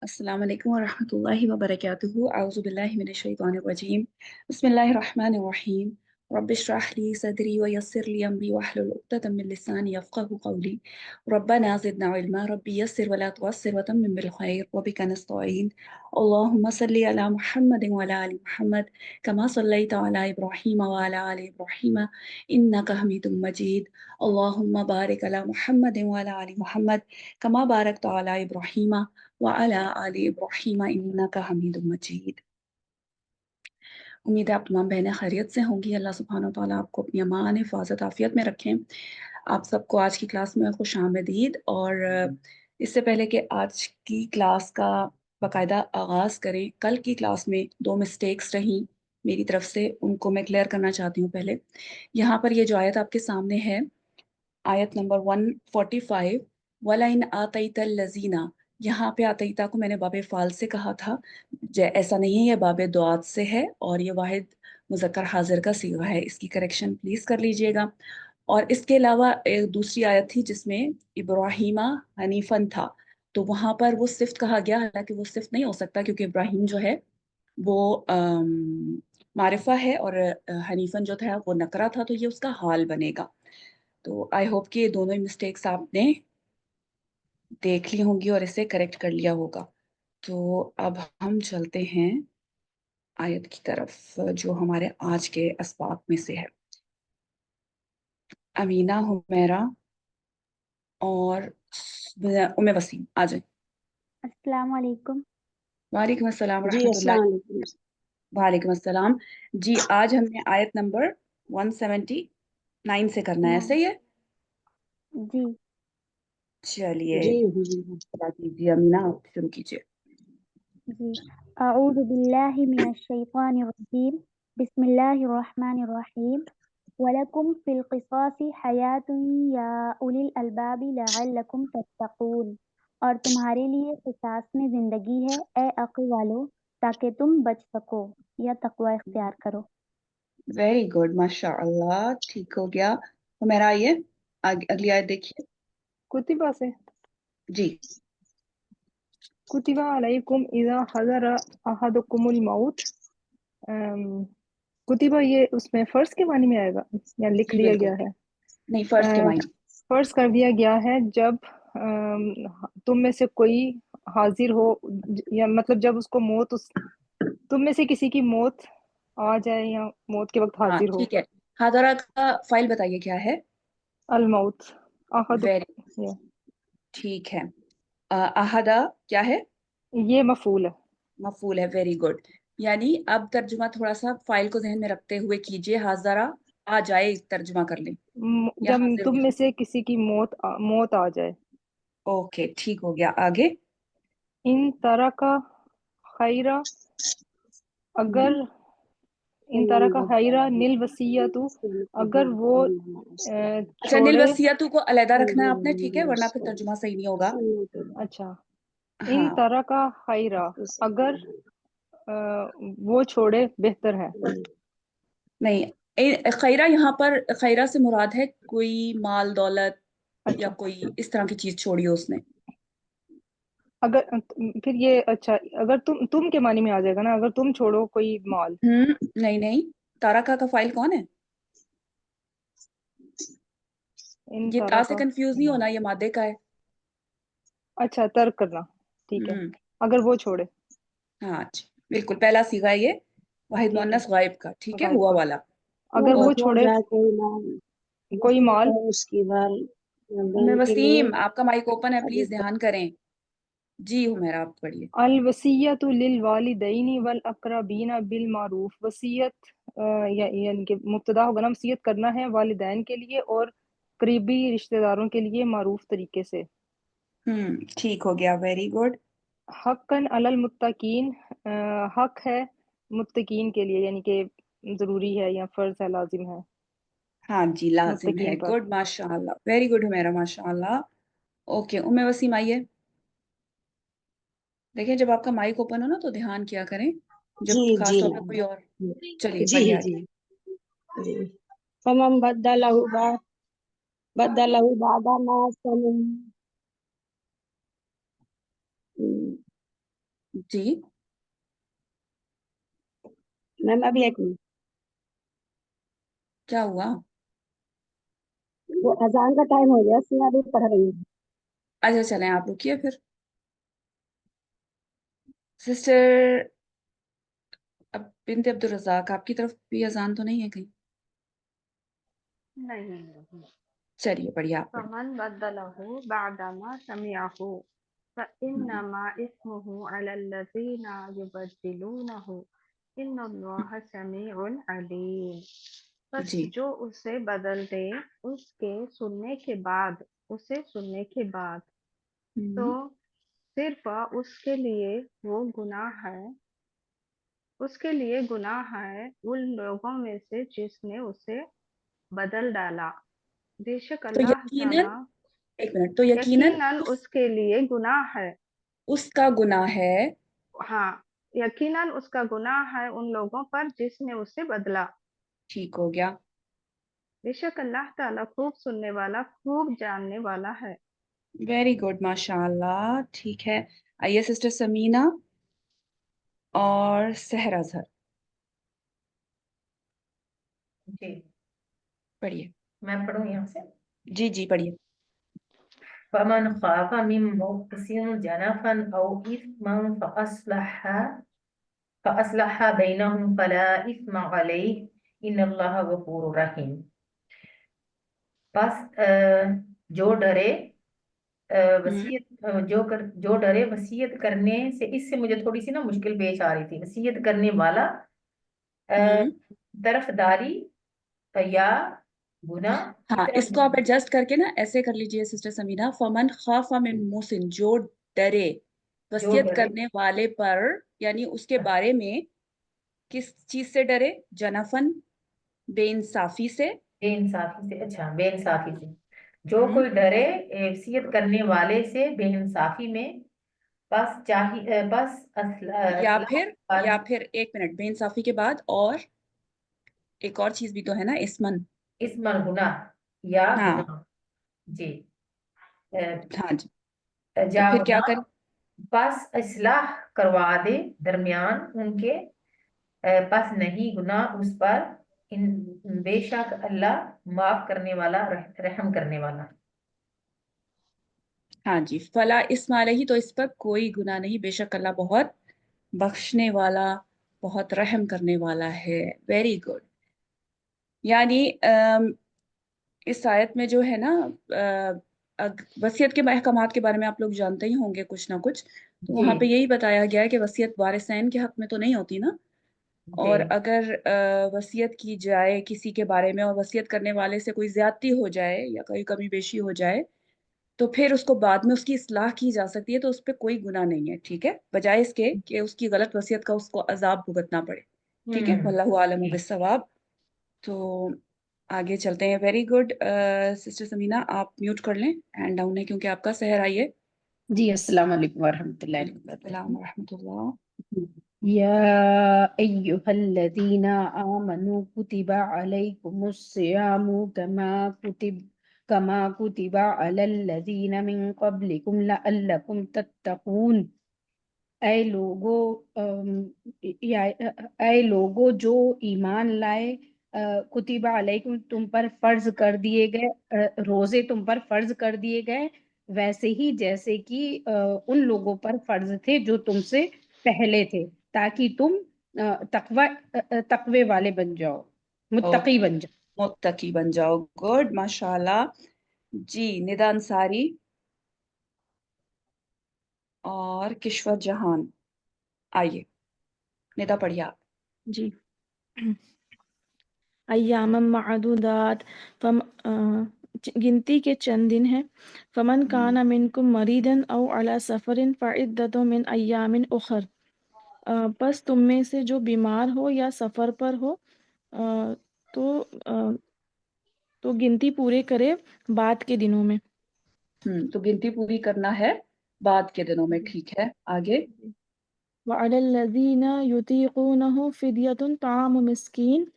अस्सलाम वालेकुम वरहमतुल्लाहि वबरकातुहू अऊज़ु बिल्लाहि मिनश शैतानिर रजीम बिस्मिल्लाहिर रहमानिर रहीम रब्बिश्रह ली सदरी व यस्सिर ली अमरी वहलुल उक़दतम मिन लिसानी यफ़क़हू क़ौली रब्बना ज़िदना इल्मा रब्बी यस्सिर व ला तुअस्सिर व तम्मिम बिल खैर व बिका नस्तईन अल्लाहुम्मा सल्लि अला मुहम्मदिन व अला आलि मुहम्मद कमा सल्लैता अला इब्राहीम व अला आलि इब्राहीम इन्नका हमीदुम मजीद अल्लाहुम्मा बारिक अला मुहम्मदिन व अला आलि मुहम्मद कमा बारकता अला इब्राहीम वअला आलि इब्राहीम इन्नका हमीदुम मजीद। उम्मीद है आप तमाम बहनें खैरियत से होंगी। अल्लाह सुब्हानहू व तआला आपको अपनी अमान हिफाजत आफियत में रखें। आप सबको आज की क्लास में खुश आमदीद। और इससे पहले कि आज की क्लास का बाकायदा आगाज़ करें, कल की क्लास में 2 मिस्टेक्स रहीं मेरी तरफ से, उनको मैं क्लियर करना चाहती हूँ। पहले यहाँ पर ये जो आयत आपके सामने है, आयत नंबर 145, वला इन आतैतल लज़ीना, यहाँ पे आतैता को मैंने बाबे फ़ाल से कहा था, ऐसा नहीं है, ये बाबे दुआत से है और ये वाहिद मुज़क्कर हाज़िर का सीगा है। इसकी करेक्शन प्लीज़ कर लीजिएगा। और इसके अलावा एक दूसरी आयत थी जिसमें इब्राहीमा हनीफन था, तो वहाँ पर वो सिफ़्त कहा गया, हालांकि वो सिफ़्त नहीं हो सकता क्योंकि इब्राहीम जो है वो मारिफा है और हनीफन जो था वो नकरा था, तो ये उसका हाल बनेगा। तो आई होप कि ये दोनों ही मिस्टेक्स आपने देख ली होंगी और इसे करेक्ट कर लिया होगा। तो अब हम चलते हैं आयत की तरफ जो हमारे आज के असबाब में से है। अमीना, हुमैरा और उम्मे वसीम आ जाए। अस्सलाम वालेकुम। वालेकुम अस्सलाम जी रहमतुल्लाह। अस्सलाम वालेकुम। वालेकुम अस्सलाम जी। आज हमने आयत नंबर 179 से करना है, सही है? जी चलिए जी बता कीजिए अमीना, आप शुरू कीजिए। जी अऊज़ु बिल्लाहि मिनश शैतानिर रजीम बिस्मिल्लाहिर रहमानिर रहीम वलकुम फिल क़िसासि हयातुन या उलिल अलबाबि लअल्लकुम तत्तक़ून। और तुम्हारे लिए क़िसास में ज़िंदगी है ए अक्ल वालो, ताकि तुम बच सको या तक़वा इख्तियार करो। वेरी गुड, माशाअल्लाह, ठीक हो गया। हुमैरा आइए, अगली आयत देखिए। कुतिबा से जी। कुतिबा अलैकुम इज़ा हज़रा अहदकुमुल मौत। कुतिबा ये उसमें फ़र्ज़ के मानी में आएगा या लिख जी दिया बिल्कुल, गया है? नहीं फ़र्ज़ के मायने। फ़र्ज़ कर दिया गया है जब तुम में से कोई हाजिर हो, या मतलब जब उसको मौत तुम में से किसी की मौत आ जाए या मौत के वक्त हाँ हाजिर हो। ठीक है। हादरा का फाइल बताइए क्या है? अल मौत अहद, वेरी ठीक है। अहदा क्या है? ये मफूल है। मफूल है, वेरी गुड। यानी अब तर्जुमा थोड़ा सा फाइल को जहन में रखते हुए कीजिए। हाजरा आ जाए, तर्जुमा कर लें या जब हाजिर हो तुम में जाए। से किसी की मौत आ जाए। ओके, ठीक हो गया, आगे। इन तरह का खैरा, अगर इन तरह का खैरा नील वसीयतु, अगर वो अच्छा, नील छोड़े। वसीयतु को अलहदा रखना है आपने, ठीक है, वरना फिर तर्जुमा सही नहीं होगा। अच्छा, इन हाँ, तरह का खैरा, अगर वो छोड़े बेहतर है। नहीं, खैरा यहाँ पर खैरा से मुराद है कोई माल दौलत या अच्छा, कोई इस तरह की चीज छोड़ी हो उसने। अगर फिर ये अच्छा, अगर तुम के मानी में आ जाएगा ना, अगर तुम छोड़ो कोई माल। नहीं नहीं, तारका का फाइल कौन है? इन ये ता तरह से का, कंफ्यूज नहीं होना, ये मादे का है। अच्छा, तर्क करना, ठीक है, हम्म अगर वो छोड़े। हाँ जी, बिल्कुल, पहला सीगा ये वाहिद ठीक है, मुअन्नस गायब का, ठीक है, गायब हुआ का, वाला। अगर वो ओके, हो छोड़े जाए कोई कोई माल। उसकी बाल उम्मे बहन के लिए। वसीम आपका माइक ओपन है, अभी प्लीज ध्यान करें। जी हुमैरा, आप पढ़िए। अल वसीयतु लिल वालिदैनी वल अक़रबीना बिल मारूफ। वसीयत यानी कि मुब्तदा होगा ना, वसीयत करना है वालिदैन के लिए और करीबी रिश्तेदारों के लिए मारूफ तरीके से। ठीक हो गया, वेरी गुड। हक्कन अलल मुत्तकीन, हक है मुत्तकीन के लिए, यानी कि ज़रूरी है या फ़र्ज़ है, लाजिम है हाँ जी, लाजिम है, मुत्तकीन पर। गुड, माशाअल्लाह, वेरी गुड हुमैरा, माशाअल्लाह। ओके, उम्मे वसीम आइए। देखिए, जब आपका माइक ओपन हो ना तो ध्यान किया करें, जी जब खास जी तौर पे कोई और। चलिए जी पढ़िए जी आगे। जी। फमन बदलहु बादा मा सनम जी मैम अभी एक मिनट, क्या हुआ? वो अजान का टाइम हो गया, इसलिए अभी पढ़ रही हूँ। अच्छा चलें, आप रुकिए फिर। सिस्टर अब बिनते अब्दुल रज़ाक, आपकी तरफ भी अजान तो नहीं है कहीं? नहीं। चलिए बढ़िया, आप पढ़िए। फमन बदलहु बअदमा समिअहु फइन्नमा इस्मुहु अलल्लज़ीना युबद्दिलूनहु इन्नल्लाहा समीउन अलीम। बस जी जो उसे बदल दे उसे सुनने के बाद तो सिर्फ उसके लिए गुनाह है उन लोगों में से जिसने उसे बदल डाला। बेशक तो अल्लाह यकीनन, ताला एक मिनट, तो यकीनन यकीनन उसके लिए गुनाह है। उसका गुनाह है। हाँ, यकीनन उसका गुनाह है उन लोगों पर जिसने उसे बदला। ठीक हो गया। बेशक अल्लाह ताला खूब सुनने वाला खूब जानने वाला है। वेरी गुड, माशाल्लाह। ठीक है, आइए सिस्टर समीना और सहरा अजहर, जी पढ़िए। मैं पढ़ूँ यहाँ से। जी जी पढ़िए। फमन खाफा मिन मुक़सिम जनफन औ इस्मन फ़अस्लह बैनहुम फला इस्म अलैहि इन्नल्लाह गफूरुर रहीम। बस जो डरे जो डरे वसीयत करने से, इससे मुझे थोड़ी सी ना मुश्किल पेश आ रही थी। वसीयत करने वाला अ, हम्म तरफदारी या गुनाह की हाँ, तरफ। इसको आप एडजस्ट करके ना ऐसे कर लीजिए सिस्टर समीना, फमन खाफा मिन मुसिन, जो डरे जो वसीयत डरे करने वाले पर, यानी उसके बारे में। किस चीज से डरे? जनफन, बेइंसाफी से। बेइंसाफी से, अच्छा बेइंसाफी से। जो हम्म कोई डरे वसीयत करने वाले से बेइंसाफी में, बस चाहिए बस या असलाह फिर या फिर एक मिनट, बेइंसाफी के बाद और एक और चीज भी तो है ना, इसमन। इस्मल गुनाह या हाँ गुनाह। जी हाँ जी। तो जा फिर क्या गुनाह, करें? बस इसलाह करवा दे दरमियान उनके, बस नहीं गुनाह उस पर। इन बेशक अल्लाह माफ करने वाला रहम करने वाला। हाँ जी, फला इस्मा अलैहि, तो इस पर कोई गुनाह नहीं, बेशक अल्लाह बहुत बख्शने वाला, बहुत रहम करने वाला है। Very good. यानी इस आयत में जो है ना, वसीयत के अहकामात के बारे में आप लोग जानते ही होंगे कुछ ना कुछ। तो जी वहां पे यही बताया गया है कि वसीयत वारिसैन के हक में तो नहीं होती ना। जी और अगर वसीयत की जाए किसी के बारे में और वसीयत करने वाले से कोई ज्यादती हो जाए या कोई कमी बेशी हो जाए, तो फिर उसको बाद में उसकी इस्लाह की जा सकती है, तो उस पर कोई गुनाह नहीं है, ठीक है, बजाय इसके कि उसकी गलत वसीयत का उसको अजाब भुगतना पड़े। ठीक है, हम्म। वल्लाहु आलम बिस्सवाब। तो आगे चलते हैं। Very good. सिस्टर समीना, आप म्यूट कर लें, हैंड डाउन है क्योंकि आपका। सहर आइए। जी अस्सलाम वालेकुम वरहमतुल्लाहि वालेकुम अस्सलाम व रहमतुल्लाह। वबरकातुहू। या अय्युहल्लज़ीना आमनू कुतिबा अलैकुमुस सियामु कमा कुतिबा अलल्लज़ीना मिन क़ब्लिकुम लअल्लकुम तत्तक़ून। ऐ लोगो ऐ लोगो जो ईमान लाए, कुतिबा अलैकुम तुम पर फर्ज कर दिए गए, रोजे तुम पर फर्ज कर दिए गए, वैसे ही जैसे कि उन लोगों पर फर्ज थे जो तुमसे पहले थे, ताकि तुम तकवे वाले बन जाओ, मुत्तकी ओके, बन जाओ। मुत्तकी बन जाओ। गुड, माशाल्लाह। जी, निदा अंसारी और किश्वर जहान, आइए। निदा पढ़िए आप। जी। अय्यामम मादूदात, गिनती के चंद दिन हैं। फमन काना मिनकुम मरीदन औ अला सफरिन फ़इद्दतुम मिन अय्यामिन उखर। बस तुम में से जो बीमार हो या सफ़र पर हो, अ, तो अ, तो गिनती पूरे करे बाद के दिनों में। तो गिनती पूरी करना है बाद के दिनों में, ठीक है, आगे। वअलल्लज़ीना युतीक़ूनहु फ़िदयतुन ताअमु मिस्कीन।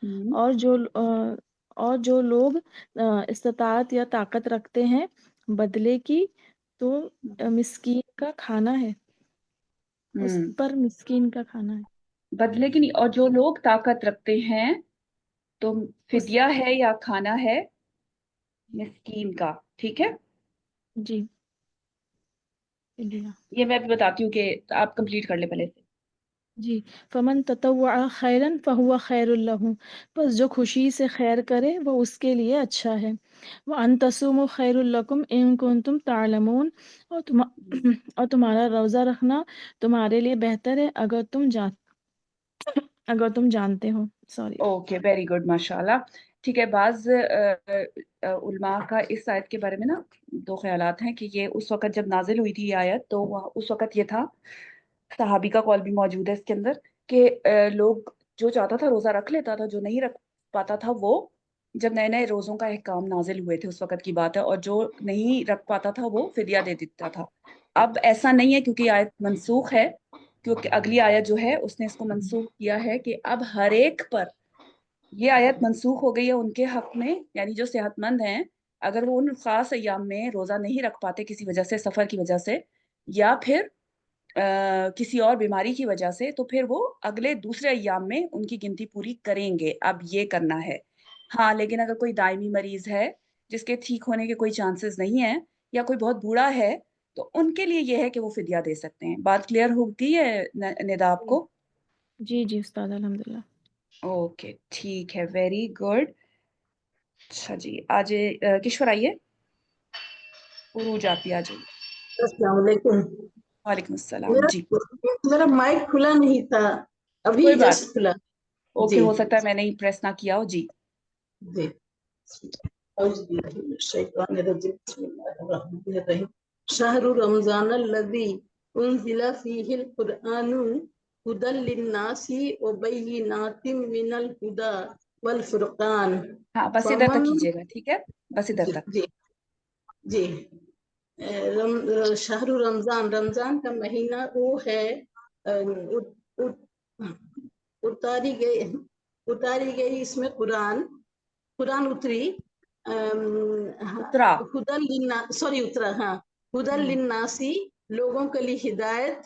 हम्म और जो लोग इस्ताअत या ताकत रखते हैं बदले की, तो मिस्कीन का खाना है। उस हम्म पर मिस्कीन का खाना है। बदले की नहीं, और जो लोग ताकत रखते हैं तो उस फिदिया है या खाना है मिस्कीन का, ठीक है। जी इंडिया ये मैं भी बताती हूँ कि आप कंप्लीट कर ले पहले से। जी। फमन ततव्वअ खैरन फहुवा खैरुल लहू, बस जो खुशी से खैर करे वो उसके लिए अच्छा है। व अन तसूमु खैरुल लकुम इन कुंतुम तालमून, और और तुम्हारा रोज़ा रखना तुम्हारे लिए बेहतर है अगर तुम जानते हो। सॉरी। ओके, वेरी गुड, माशाल्लाह। ठीक है, बाज उलमा का इस आयत के बारे में ना दो ख्यालात हैं कि ये उस वक्त जब नाजिल हुई थी ये आयत, तो उस वक्त ये था, सहाबी का कॉल भी मौजूद है इसके अंदर, कि लोग जो चाहता था रोजा रख लेता था, जो नहीं रख पाता था वो, जब नए नए रोजों का अहकाम नाजिल हुए थे उस वक्त की बात है, और जो नहीं रख पाता था वो फिदिया दे देता था। अब ऐसा नहीं है, क्योंकि आयत मनसूख है, क्योंकि अगली आयत जो है उसने इसको मनसूख किया है कि अब हर एक पर ये आयत मनसूख हो गई है उनके हक में, यानी जो सेहतमंद हैं, अगर वो उन खास अय्याम में रोजा नहीं रख पाते किसी वजह से, सफर की वजह से, या फिर किसी और बीमारी की वजह से, तो फिर वो अगले दूसरे अय्याम में उनकी गिनती पूरी करेंगे। अब ये करना है। हाँ, लेकिन अगर कोई दायमी मरीज है जिसके ठीक होने के कोई चांसेस नहीं है, या कोई बहुत बूढ़ा है, तो उनके लिए ये है कि वो फिदिया दे सकते हैं। बात क्लियर होती है निदा आपको? जी जी उस्ताद अल्हम्दुलिल्लाह। ओके, ठीक है, वेरी गुड। अच्छा जी, आज किश्वर आइए, उरूज आप भी आ जाइए। अस्सलाम वालेकुम। वालेकुम अस्सलाम मेरा जी। मेरा माइक खुला नहीं था, अभी कोई बात, जस्ट खुला। ओके, जी हो सकता है मैंने ही प्रेस ना किया हो जी। जी। औज़ुबिल्लाहिमिनश्शैतानिर्रजीम, बिस्मिल्लाहिर्रहमानिर्रहीम। शहरु रमज़ानल्लज़ी उन्ज़िला फ़ीहिल क़ुरआनु हुदल लिन्नासी व बय्यिनातिम मिनल हुदा वल फ़ुरक़ान। हाँ, बस इधर तक फमन कीजिएगा, ठीक है, बस इधर जी तक। जी जी। शहरु रमज़ान, रमज़ान का महीना वो है, उत, उत, उतारी गई इसमें कुरान उतरी, उतरा। उतरा, हाँ। हुदल लिन्नासी, लोगों के लिए हिदायत,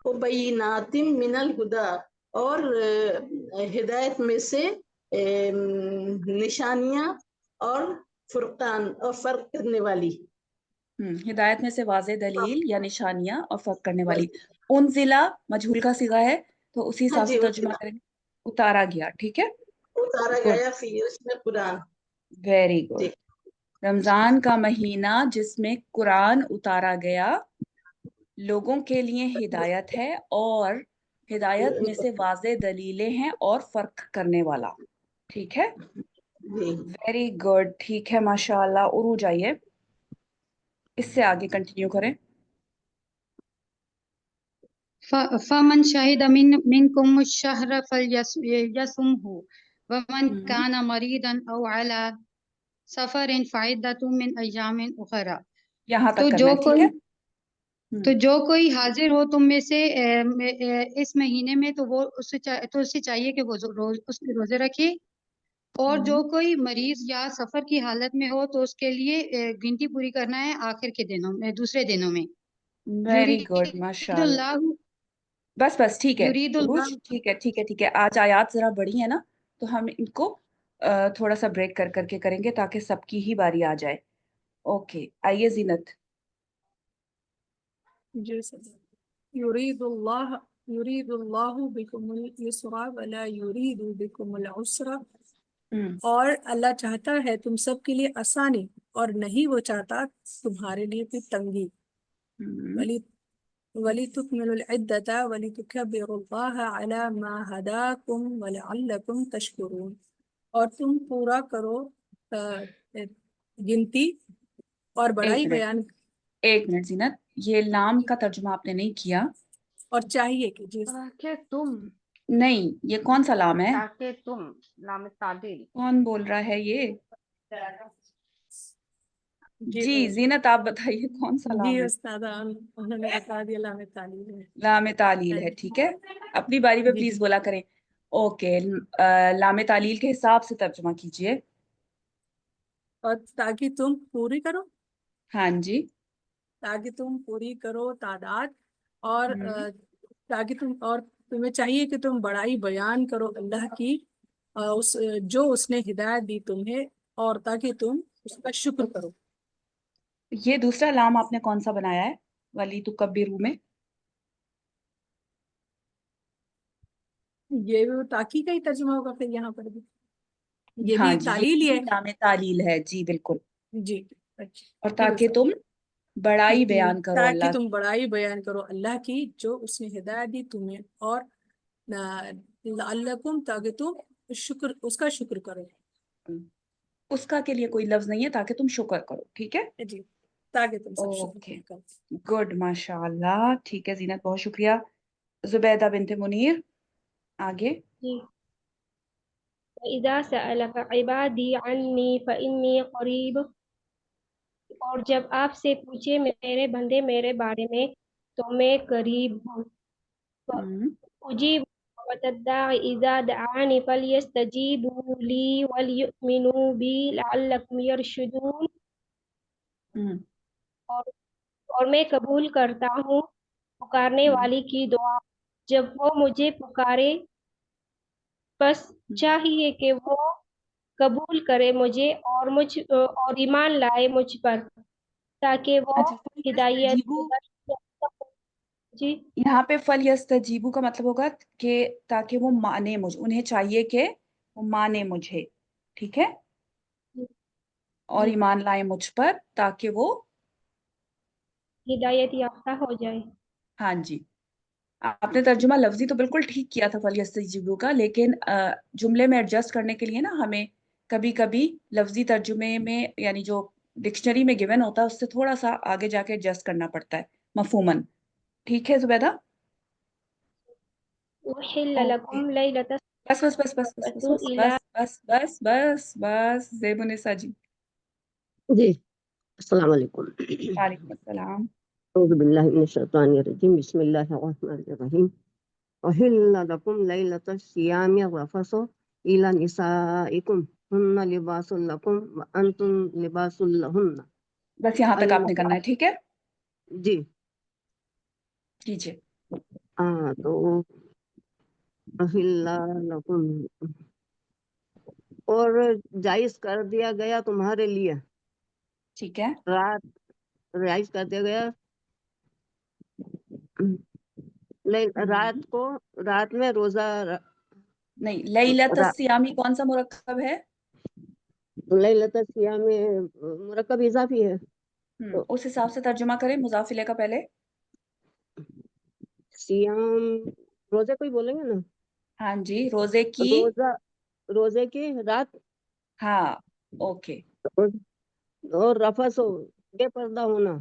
और बय्यिनातिम मिनल हुदा, और हिदायत में से निशानियां, और फुरकान, और फर्क करने वाली। हिदायत में से वाज़े दलील या निशानियां और फर्क करने वाली। उन जिला मजहूल का सिगा है, तो उसी हाँ हिसाब जी, से तर्जुमा करेंगे। उतारा गया, ठीक है, उतारा गुड, गया फिर उसमें कुरान। Very good. जी रमजान का महीना जिसमें कुरान उतारा गया, लोगों के लिए हिदायत है, और हिदायत में से वाज़े दलीलें हैं और फर्क करने वाला, ठीक है, जी। वेरी गुड, ठीक है, माशाअल्लाह। उरू जाइए, इससे आगे कंटिन्यू करें। फमन शाहिद मिनकुम शहर फलयसुमहु वमन कान मरीदन औ अला सफरिन फाइदतुम मिन अय्यामिन उखरा। यहाँ तक तो करना जो है, ठीक कोई है। तो जो कोई हाजिर हो तुम में से इस महीने में, तो वो उससे चाहिए कि वो उसके रोजे रखे, और जो कोई मरीज या सफर की हालत में हो तो उसके लिए गिनती पूरी करना है आखिर के दिनों में, दूसरे दिनों में। वेरी गुड, माशाल्लाह। युरीदुल्लाहु बस ठीक है, उरूज, युरीदुल्लाहु ठीक है, ठीक है, ठीक है। आज आयात जरा बड़ी है ना, तो हम इनको थोड़ा सा ब्रेक कर करके करेंगे ताकि सबकी ही बारी आ जाए। ओके, आइए जीनत। जी सर। युरीदुल्लाहु बिकुमुल युस्रा वला युरीदु बिकुमुल उसरा। और अल्लाह चाहता है तुम सब के लिए आसानी, और नहीं वो चाहता तुम्हारे लिए कोई तंगी। वली वली तुकमिलुल इद्दता वली तुकब्बिरुल्लाह अला मा हदाकुम वलअल्लकुम तशकुरून। और तुम पूरा करो गिनती और बड़ाई बयान। एक मिनट जीनत, ये लाम का तर्जुमा आपने नहीं किया। और चाहिए कि जिस ताकि तुम, नहीं, ये कौन सा लाम है? ताकि तुम, लाम तादिल। कौन बोल रहा है ये? जी जी जीनत, आप बताइए कौन सा जी लाम है? उस्तादा, उन्होंने बता दिया लामे तालील है। लामे तालील है, ठीक है, अपनी बारी पे जी प्लीज जी। बोला करें। ओके, लामे तालील के हिसाब से तर्जुमा कीजिए। और ताकि तुम पूरी करो, हाँ जी। ताकि तुम पूरी करो तादाद, और تاکہ تمہیں چاہیے کہ تم بڑائی بیان کرو اللہ کی جو اس نے ہدایت دی تمہیں، اور تاکہ تم اس کا شکر کرو۔ یہ دوسرا لام آپ نے کون سا بنایا ہے ولی تکبروا میں؟ یہ بھی تاکید کا ہی ترجمہ ہوگا پھر یہاں پر بھی، یہ ہاں بھی جی، تعلیل ہی یہ ہے۔ بھی لام تعلیل ہے جی بالکل۔ جی اچھا اور ٹھیک ہے تاکہ سر، تم بڑائی بیان کرو تاکہ اللہ تم بڑائی بیان کرو اللہ کی جو اس نے ہدایت دی تمہیں، اور لعلکم تاکہ تم اس کا شکر کرو۔ کی۔ اس کا کے لیے کوئی لفظ نہیں ہے، تاکہ تم شکر کرو، ٹھیک ہے؟ جی تاکہ تم سب شکر اوکے کرو۔ گڈ، ماشاء اللہ، ٹھیک ہے زینت، بہت شکریہ۔ زبیدہ بنت منیر آگے۔ جی وَإِذَا سَأَلَكَ عِبَادِي عَنِّي فَإِنِّي قَرِيبٌ، اور جب آپ سے پوچھے میرے بندے میرے بارے میں تو میں قریب ہوں۔ اجیب وَالدَّاعِ إِذَا دَعَانِ فَلْيَسْتَجِيبُوا لِي وَلْيُؤْمِنُوا بِي لَعَلَّهُمْ يَرْشُدُونَ، اور میں قبول کرتا ہوں پکارنے والی کی دعا جب وہ مجھے پکارے، بس چاہیے کہ وہ قبول کرے مجھے اور ایمان لائے مجھ پر تاکہ وہ اچھا، ہدایت فَلْيَسْتَجِيبُوا، جی یہاں پہ فَلْيَسْتَجِيبُوا کا مطلب ہوگا کہ تاکہ وہ مانے مجھے، انہیں چاہیے کہ وہ مانے مجھے، ٹھیک ہے؟ اور ایمان لائے مجھ پر تاکہ وہ ہدایت یافتہ ہو جائے۔ ہاں جی، آپ نے ترجمہ لفظی تو بالکل ٹھیک کیا تھا فَلْيَسْتَجِيبُوا کا، لیکن جملے میں ایڈجسٹ کرنے کے لیے نا ہمیں کبھی کبھی لفظی ترجمے میں یعنی جو ڈکشنری میں گیون ہوتا ہے اس سے تھوڑا سا آگے جا کے ایڈجسٹ کرنا پڑتا ہے مفہوماً، ٹھیک ہے زبیدہ؟ احل اوکے، لکم لیلۃ بس بس بس بس بس بس الصبح بس الی بس بس بس بس زیب النساء جی، جی السلام علیکم۔ وعلیکم السلام۔ اعوذ باللہ من الشیطان الرجیم، بسم اللہ الرحمن الرحیم۔ احل لکم لیلۃ الصیام الرفث الی نسائکم ہن لباس لکم وانتم لباس لہن۔ بس یہاں تک آپ نے کرنا ہے، ٹھیک ہے؟ جی کیجیے۔ ہاں تو احل لکم، اور جائز کر دیا گیا تمہارے لیے، ٹھیک ہے، جائز کر دیا گیا رات میں روزہ نہیں، لیلۃ الصیامی کون سا مرکب ہے؟ لیلۃ الصیام میں مرکب اضافی ہے، اس حساب سے ترجمہ کریں، مضاف الیہ کا پہلے۔ سیام روزے کو ہی بولیں گے نا؟ ہاں جی، روزے کی، روزے کی رات، ہاں اوکے اور رفث ہو بے پردہ ہونا،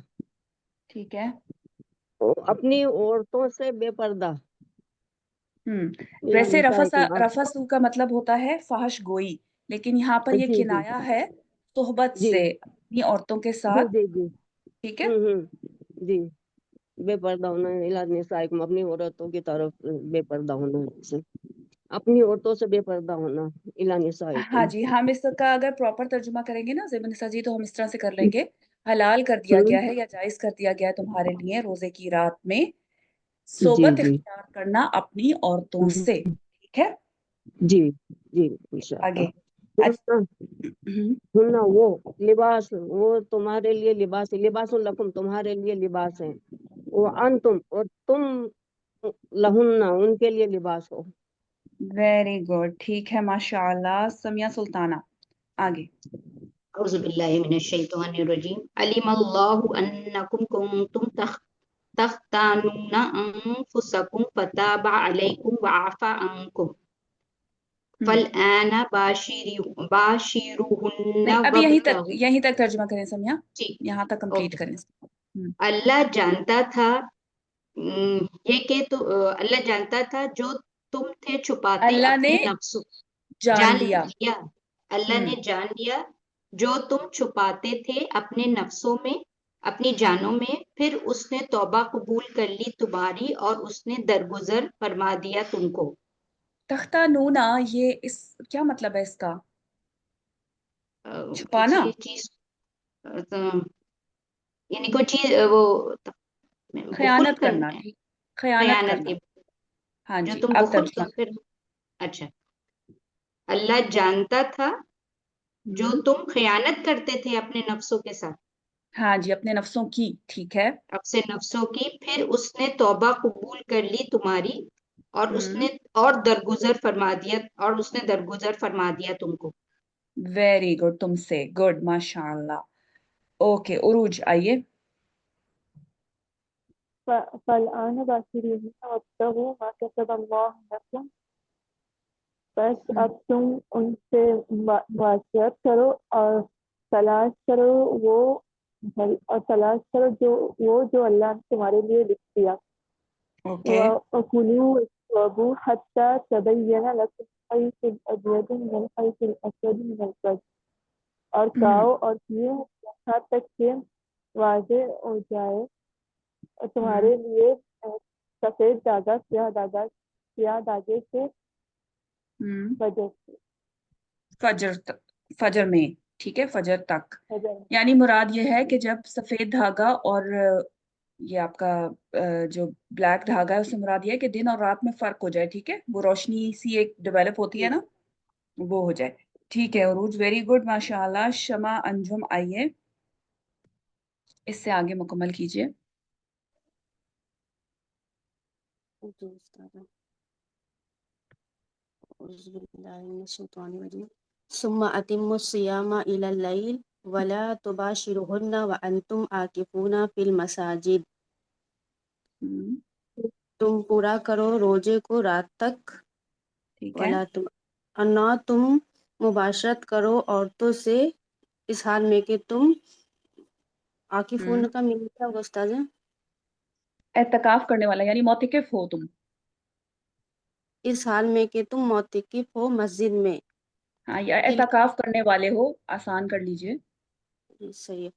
ٹھیک ہے۔ اپنی عورتوں سے بے پردہ۔ ویسے رفث کا مطلب ہوتا ہے فحش گوئی، لیکن یہاں پر یہ جی جی کنایا ہے صحبت جی سے اپنی عورتوں کے جی ساتھ، جی جی ٹھیک ہے؟ جی بے پردہ ہونا، الی نسائکم اپنی عورتوں کی طرف بے پردہ ہونا، اپنی عورتوں سے بے پردہ ہونا، الی نسائکم۔ ہاں جی، ہم اس کا اگر پراپر ترجمہ کریں گے نا زیب النساء جی تو ہم اس طرح سے کر لیں گے، حلال کر دیا گیا ہے یا جائز کر دیا گیا ہے تمہارے لیے روزے کی رات میں جی صحبت جی اختیار کرنا اپنی عورتوں سے، ٹھیک ہے؟ جی جی انشاءاللہ۔ آگے ہن وہ لباس، وہ تمہارے لیے لباس ہے، لباس لکم تمہارے لیے لباس ہے، وہ انتم اور تم لہن ان کے لیے لباس ہو۔ ویری گڈ، ٹھیک ہے ماشاء اللہ۔ سمیہ سلطانہ آگے۔ اعوذ باللہ من الشیطان الرجیم، علم اللہ انکم کنتم تختانون انفسکم فتاب علیکم وعفا عنکم فالآن باشروہن نہیں، ابھی وابتغوا۔ یہیں تک ترجمہ کریں سمیہ، جی یہاں تک کمپلیٹ اوکے۔ کریں۔ اللہ جانتا تھا اللہ جانتا تھا جو تم تھے چھپاتے اللہ اپنے نے نفسوں، جان جان لیا، لیا، اللہ نے جان لیا جو تم چھپاتے تھے اپنے نفسوں میں، اپنی جانوں میں، پھر اس نے توبہ قبول کر لی تمہاری اور اس نے درگزر فرما دیا تم کو۔ تختہ نونا، یہ کیا مطلب ہے اس کا؟ چھپانا، کسی چیز یعنی کوئی چیز وہ خیانت خلق کرنا، ٹھیک، خیانت خیانت کرنا، کی हाँ जो जी, तुम अब बहुत तर्जुमा। फिर अच्छा, अल्लाह जानता था जो तुम खयानत करते थे अपने नफ्सों के साथ, हाँ जी, अपने नफ्सों की, ठीक है। अपने नफ्सों की, फिर उसने तौबा कबूल कर ली तुम्हारी और उसने दरगुजर फरमा दिया तुमको। वेरी गुड, तुमसे गुड, माशाअल्लाह। ओके उरूज, आइए। फलआन बाशिरूहुन्ना वब्तगू मा कतबल्लाहु लकुम, बस अब तुम उनसे मुआशरत करो और तलाश करो जो अल्लाह ने तुम्हारे लिए लिख दिया। ओके। वकुलू वशरबू हत्ता तबय्यन लकुम खैतुल अबयदु मिनल खैतिल असवद मिनल फज्र, और खाओ और पियो यहाँ तक कि वाज़ेह हो जाए तुम्हारे लिए सफेद धागा स्याह धागे से फजर से। फजर में, ठीक है, फजर तक। फजर यानी मुराद ये है कि जब सफेद धागा और ये आपका जो ब्लैक धागा है, उससे मुराद ये है कि दिन और रात में फर्क हो जाए, ठीक है, वो रोशनी सी एक डेवलप होती है ना, वो हो जाए। ठीक है उरूज, वेरी गुड, माशाल्लाह। शमा अंजुम, आइए, इससे आगे मुकम्मल कीजिए। सुम्मा अतिम्मु सियामा इलल लैल वला तुबाशिरुहुन्ना व अंतुम आकिफूना फिल मसाजिद। तुम पूरा करो रोजे को रात तक, ठीक है। वला तुम मुबाशरत करो औरतों से इस हाल में कि तुम आकिफून का मीनिंग क्या होगा उस्ताद? एतकाफ करने वाला, यानी मोतिकिफ हो तुम। इस हाल में कि तुम मोतिकिफ हो मस्जिद में। हाँ, या एतकाफ करने वाले हो, आसान कर लीजिए। सही है।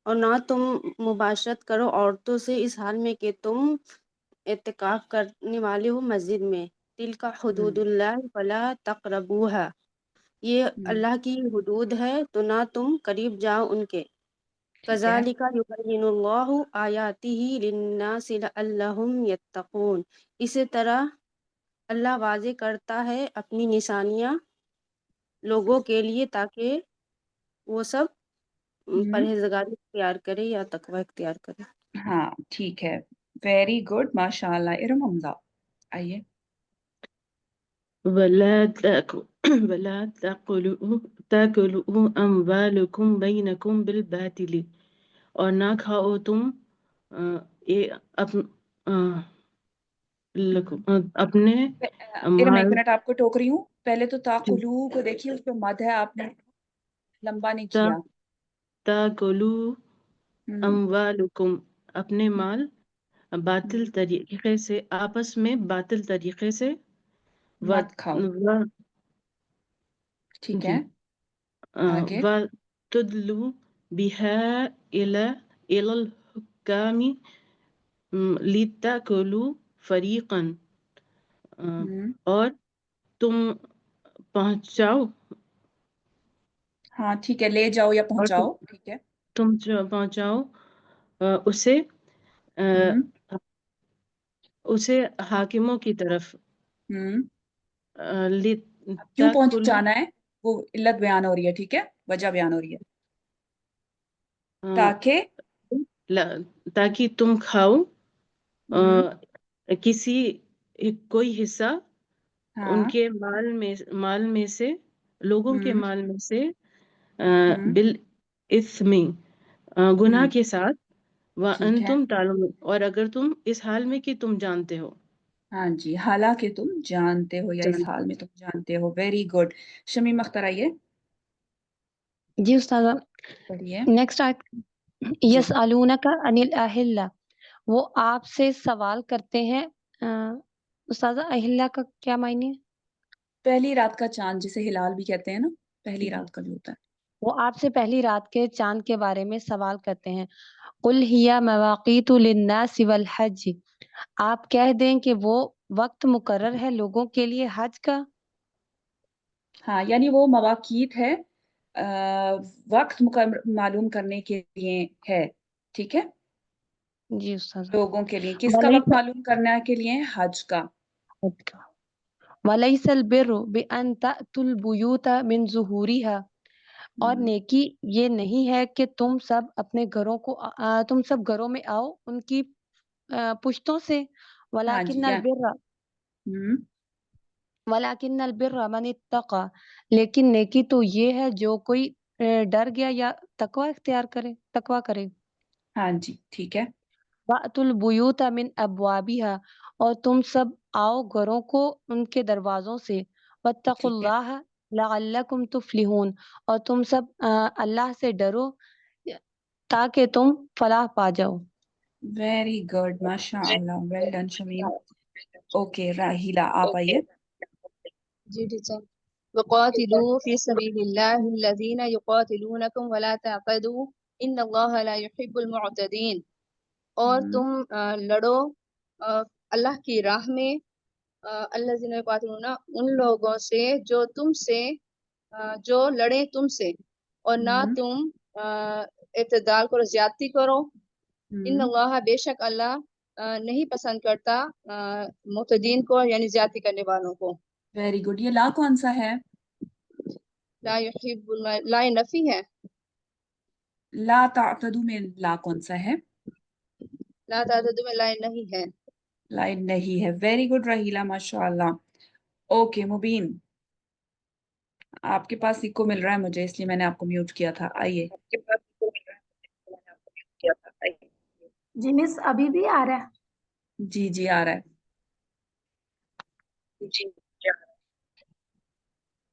और ना तुम मुबाशरत करो औरतों से इस हाल में कि तुम एतकाफ करने वाले हो मस्जिद में। तिलका हुदूदुल्लाह फला तक़रबूहा, ये अल्लाह की हुदूद है तो ना तुम करीब जाओ उनके। कज़ालिका युबय्यिनुल्लाहु आयातिही लिन्नासि लअल्लहुम यत्तक़ून, इसी तरह अल्लाह वाज़े करता है अपनी निशानियाँ लोगों के लिए ताकि वो सब परहेजगारी इख्तियार करे या तकवा इख्तियार करे। हाँ ठीक है, वेरी गुड, माशाल्लाह। इरम हमजा, आइए। वला ताकुलू अम्वालकुम बैनकुम बिलबातिल, और ना खाओ तुम अपने इरम, एक माल मिनट, आपको टोक रही हूँ। पहले तो ताकुलू को देखिए, उस पर मद है, आपने लंबा नहीं किया। ताकुलू अम्वालकुम, अपने माल बातिल तरीके से, आपस में बातिल तरीके से मत खाओ, ठीक है। आगे। व तुदलू बिहा इलल हुक्कामी लिताकुलू फरीकन, और तुम पहुंचाओ, हाँ ठीक है, ले जाओ या और पहुंचाओ, ठीक है। तुम पहुंचाओ उसे उसे हाकिमों की तरफ। क्यों लिताकुलू, पहुंचाना है, वो इल्लत बयान हो रही है, ठीक है, वजह बयान हो रही है। ताकि ताकि तुम खाओ किसी कोई हिस्सा हाँ। उनके माल में से, लोगों के माल में से, बिल इस्मी, गुनाह के साथ, व ठीक है। अंतुम तालुम, और अगर तुम इस हाल में कि तुम जानते हो। हाँ जी, हालांकि तुम जानते हो, या इस हाल में तुम जानते हो, वेरी गुड। शमीम अख्तर, आइए, जी उस्ताद। पढ़िए। नेक्स्ट आयत, यसअलूनका अनिल अहिल्ला, वो आपसे सवाल करते हैं। उस्ताद, अहिल्ला का क्या मायने है? पहली रात का चांद, जिसे हिलाल भी कहते हैं ना, पहली रात का जो होता है। वो आपसे पहली रात के चांद के बारे में सवाल करते हैं। कुल हिया मवाक़ीतु लिन्नासि वल हज, आप कह दें कि वो वक्त मुकर्रर है लोगों के लिए हज का। हाँ, यानी वो मवाक़ीत है, वक्त मालूम करने के लिए है, ठीक है, जी उस्ताद। लोगों के लिए। किसका वक्त मालूम करने के लिए? हज का। वलैसल बिर्रु बिअन तअतुल बुयूता मिन ज़ुहूरिहा, और नेकी ये नहीं है कि तुम सब अपने घरों को तुम सब घरों में आओ उनकी पुश्तों से। हाँ जी वलाकिन्नल बिर्रा वलाकिन्नल बिर्रा मन इत्तका, लेकिन नेकी तो ये है जो कोई डर गया या तकवा करे। हाँ जी ठीक है। वातुल बुयूता मिन अबवाबिहा, और तुम सब आओ घरों को उनके दरवाजों से। ठीक है। वत्तकुल्लाह लअल्लकुम तुफ्लिहून, और तुम सब अल्लाह से डरो ताकि तुम फलाह पा जाओ। वेरी गुड माशाअल्लाह, वेल डन शमीम। ओके राहिला आप आइए। जी टीचर। वक़ातिलू फी सबीलिल्लाहि अल्लज़ीना युक़ातिलूनकुम वला तअतदू इन्नल्लाहा ला युहिब्बुल मुअतदीन, और तुम लड़ो अल्लाह की राह में अल्लज़ीना युक़ातिलूना, उन लोगों से जो तुमसे जो लड़े तुमसे, और ना तुम इत्तेदाल करो, ज्यादती करो। इन्नल्लाह, बेशक अल्लाह नहीं पसंद करता मुतदीन को, यानी ज्यादती करने वालों को। Very good. ये ला कौन सा है? ला युहिब्बुल, ला नफी है। ला तातदू में ला कौन सा है? ला तातदू में ला नहीं है। लाइन नहीं है। वेरी गुड रहीला माशाअल्लाह। ओके मुबीन, आपके पास इको मिल रहा है मुझे, इसलिए मैंने आपको म्यूट किया था। आइए। जी मिस, अभी भी आ रहा है? जी जी आ रहा है।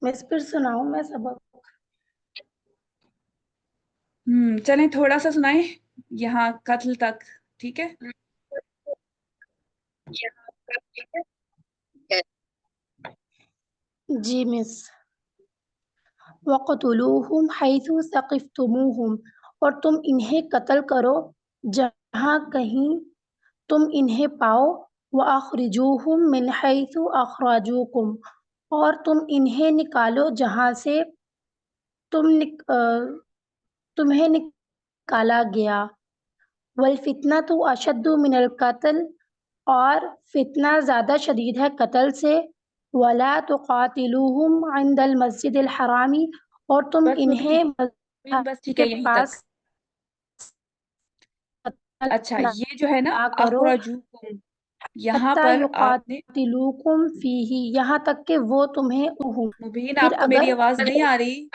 मिस फिर सुनाऊं मैं सबक? चलें थोड़ा सा सुनाएं, यहाँ कत्ल तक, ठीक है? जी मिस। वक़्तुलूहुम हैथु सक़िफ़्तुमूहुम, और तुम इन्हें कत्ल करो जहाँ कहीं तुम इन्हें पाओ। व अख़रिजूहुम मिन हैथु अख़रजूकुम, और तुम इन्हें निकालो जहाँ से तुम्हें निकाला गया। वल फितनतु अशद्दु मिनल कत्ल, और फितना ज़्यादा शदीद है कत्ल से। वला तुक़ातिलूहुम इंदल मस्जिदिल हरामी, और तुम बस इन्हें मुबीन बस ठीक के है यहीं तक। पास अच्छा ये जो है ना ना करो अख़रजूकुम, यहाँ हत्ता पर आपने युक़ातिलूकुम फ़ीही, यहाँ तक कि वो तुम्हें मुबीन, फिर आपको मेरी अगर आवाज नहीं आ रही?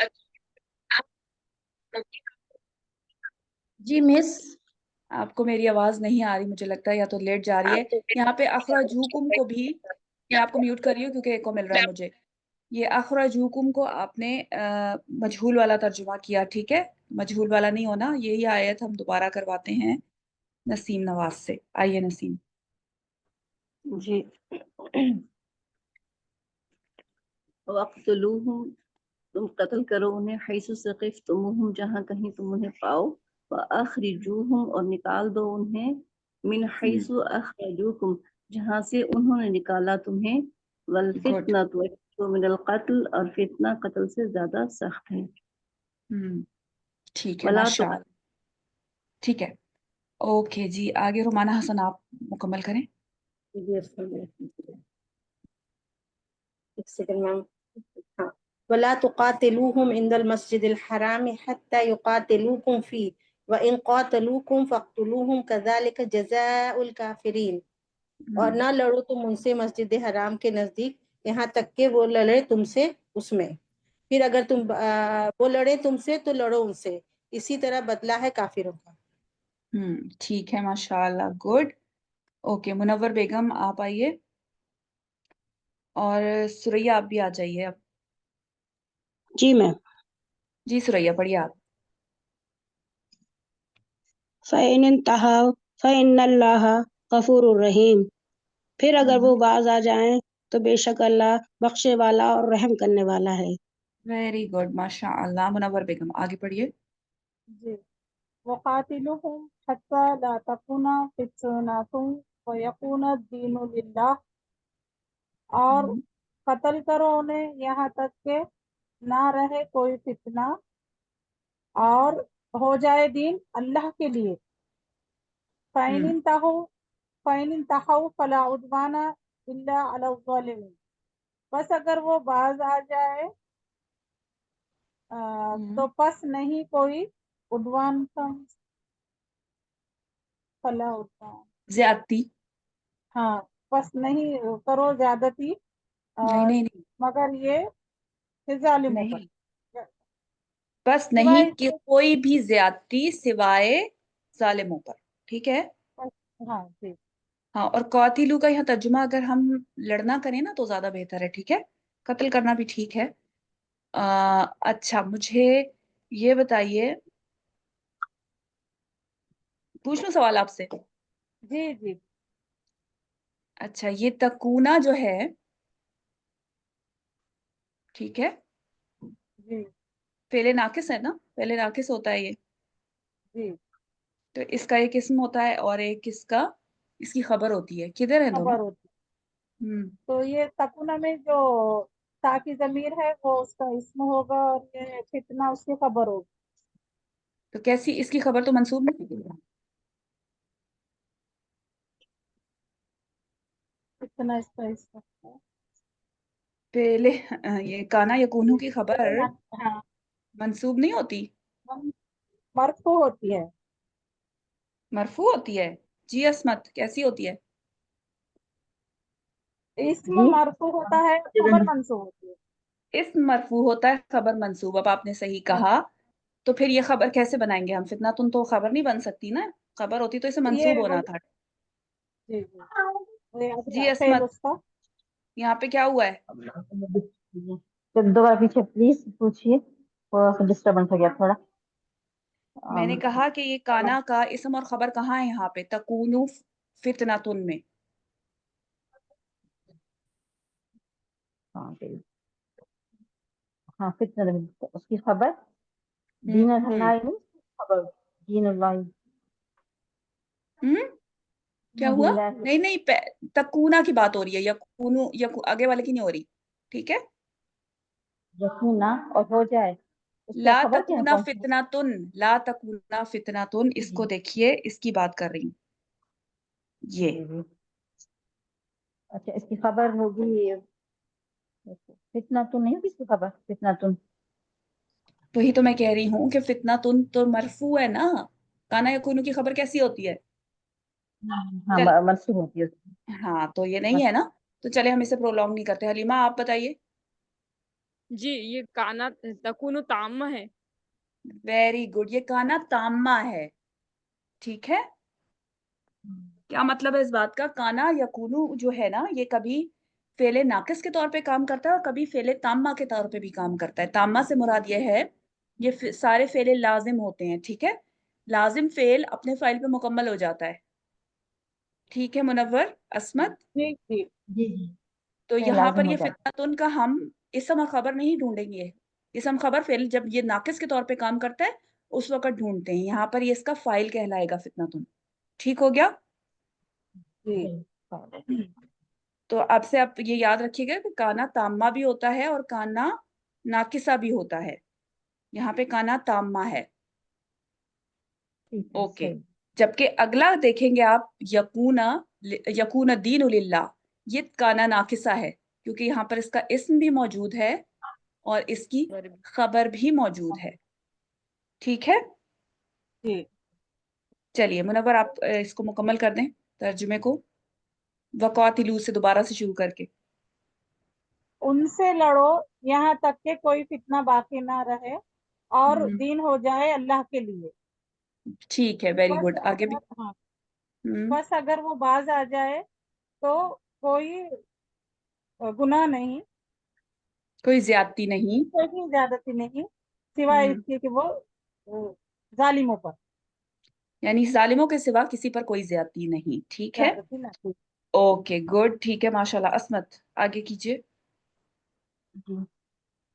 जी मिस। आपको मेरी आवाज नहीं आ रही मुझे लगता है, या तो लेट जा रही है। यहाँ पे अख़रजूकुम को भी मैं आपको म्यूट कर रही हूँ क्योंकि एको मिल रहा है मुझे। ये अख़रजूकुम को आपने मजहूल वाला तर्जुमा किया, ठीक है? मजहूल वाला नहीं होना। यही आयत हम दोबारा करवाते हैं नसीम नवाज से। आइए नसीम। जी। वक़्तुलूहुम, तुम कत्ल करो उन्हें, हैसु सक़िफ़्तुमूहुम, जहाँ कहीं तुम उन्हें पाओ। व अख़रिजूहुम, और निकाल दो उन्हें, मिन हैसु अख़रजूकुम, जहाँ से उन्होंने निकाला तुम्हें। वल फितनतु अशद्दु मिनल क़त्ल, और फितना कत्ल से ज्यादा सख्त है। ठीक है वला माशाअल्लाह। ठीक है ओके जी, आगे रुमाना हसन आप मुकम्मल करें। एक सेकंड मैम। हाँ, वला तुक़ातिलूहुम इंदल मस्जिदिल हराम हत्ता युक़ातिलूकुम फी व इन क़ातलूकुम फ़क़्तुलूहुम कज़ालिक जज़ाउल काफ़िरीन, और ना लड़ो तुम उनसे मस्जिद हराम के नजदीक यहाँ तक कि वो लड़े तुमसे उसमें, फिर अगर तुम वो लड़े तुमसे तो लड़ो उनसे, इसी तरह बदला है काफिरों का। ठीक है माशाअल्लाह, गुड। ओके मुनव्वर बेगम आप आइए, और सुरैया आप भी आ जाइए अब। जी मैम। जी सुरैया पढ़िए आप। फ़इन इंतहाउ फ़इन्नल्लाह गफूरुर रहीम, फिर अगर वो बाज आ जाएं तो बेशक अल्लाह बख्शे वाला और रहम करने वाला है। वेरी गुड माशाअल्लाह। मुनव्वर बेगम आगे पढ़िए। जी। वक़ातिलूहुम हत्ता ला तकूना फितनतुन व यकूना दीनु लिल्लाह, और कत्ल करो उन्हें यहाँ तक के ना रहे कोई फितना और हो जाए दीन अल्लाह के लिए। फ़इन इंतहू फला उद्वाना इल्ला अला ज़ालिमीन। बस अगर वो बाज आ जाए तो पस नहीं कोई उद्वान का फला होता है। ज्यादती। हाँ, बस नहीं करो ज्यादती नहीं नहीं नहीं मगर ये जालिमों पर, नहीं, बस सिवाय नहीं कि इसके। कोई भी ज्यादती सिवाय जालिमों पर। ठीक है। हाँ जी। हाँ, और कातिलू का यहाँ तर्जुमा अगर हम लड़ना करें ना तो ज्यादा बेहतर है। ठीक है, कत्ल करना भी ठीक है। अच्छा, मुझे ये बताइए, पूछ लूं सवाल आपसे? जी जी अच्छा, ये तकूना जो है, ठीक है, जी फेले नाकिस है ना, फेले नाकिस होता है ये। जी। तो इसका एक इसम होता है और एक इसका, इसकी खबर होती है। किधर है दोनों? खबर होती हम्म। तो ये तकुना में जो ता की जमीर है वो उसका इस्म होगा और ये फितना उसकी खबर होगी। तो कैसी, इसकी खबर तो मंसूब नहीं होगी। फितना इसका इस्म है। पहले ये काना यकूनू की खबर हाँ, मंसूब नहीं होती, मरफू होती है। मरफू होती है। जी असमत, कैसी होती है? इस्म मरफू होता है, खबर मंसूब होती है। इस्म मरफू होता है, खबर मंसूब। अब आपने सही कहा। तो फिर ये खबर कैसे बनाएंगे हम? फितनातुन तो खबर नहीं बन सकती ना, खबर होती तो इसे ये मंसूब होना था। जी जी जी ये फेल असमत, उसका। यहाँ पे क्या हुआ है? तो दोबारा पीछे प्लीज पूछिए, थोड़ा सा डिस्टरबेंस हो गया थोड़ा। मैंने कहा कि ये काना का इस्म और खबर कहाँ है यहाँ पे तकूनु फितनातुन में? हाँ फितना उसकी खबर दीन हम्म। अल्लाह नहीं, खबर दीन अल्लाह हम्म, क्या हुआ? नहीं नहीं, तकूना की बात हो रही है, यकूनु आगे वाले की नहीं हो रही। ठीक है। यकीना और हो जाए, उसका ला खबर क्या है, तकूना कौन सी? फितनातुन, ला तकूना फितनातुन, इसको देखिए, इसकी बात कर रही हूँ ये। जी जी। अच्छा, इसकी खबर होगी फितना तुन, नहीं होगी इसकी खबर फितना तुन। वही तो मैं कह रही हूँ कि फितनातुन तो मरफू है ना, काना यकूनु की खबर कैसी होती है? हाँ चल, मनसूब होती है उसकी। हाँ, तो ये नहीं है ना। तो चले, हम इसे प्रोलॉन्ग नहीं करते। हलीमा, आप बताइए। जी, ये काना तकुनु ताम्मा है। वेरी गुड, ये काना ताम्मा है। ठीक है। क्या मतलब है इस बात का? काना यकूनु जो है ना, ये कभी फेले नाकिस के तौर पे काम करता है और कभी फेले ताम्मा के तौर पे भी काम करता है। ताम्मा से मुराद ये है, ये सारे फेले लाजिम होते हैं। ठीक है, लाजिम फेल अपने फाइल पे मुकम्मल हो जाता है। ठीक है मुनव्वर, असमत। जी जी जी जी। तो ये यहाँ लाजिम पर हो ये जाता फितनातुन का हम इसम और खबर नहीं ढूंढेंगे। इसम खबर फेल जब ये नाकिस के तौर पे काम करता है उस वक्त ढूंढते हैं। यहाँ पर ये इसका फाइल कहलाएगा फितनातुन। ठीक हो गया? जी। तो अब से आप ये याद रखिएगा कि काना ताम्मा भी होता है और काना नाकिसा भी होता है। यहाँ पे काना ताम्मा है। ठीक है ओके। सही। जबकि अगला देखेंगे आप, यकूना, यकूना दीन लिल्लाह, ये काना नाकिसा है, क्योंकि यहाँ पर इसका इस्म भी मौजूद है और इसकी खबर भी मौजूद है। ठीक है। जी। चलिए मुनव्वर, आप इसको मुकम्मल कर दें, तर्जुमे को, वक़ातिलू से दोबारा से शुरू करके। उनसे लड़ो यहाँ तक के कोई फितना बाकी ना रहे और हम्म, दीन हो जाए अल्लाह के लिए। ठीक है, वेरी बस गुड, आगे भी। अगर हाँ, हम्म, बस अगर वो बाज आ जाए तो कोई गुनाह नहीं, कोई ज्यादती नहीं। कोई ज्यादती नहीं, सिवाय हम्म, इसके कि वो जालिमों पर यानी जालिमों के सिवा किसी पर कोई ज्यादती नहीं। ठीक है। ज्यादती ना की। ओके गुड, ठीक है, माशाल्लाह। असमत, आगे कीजिए। जी।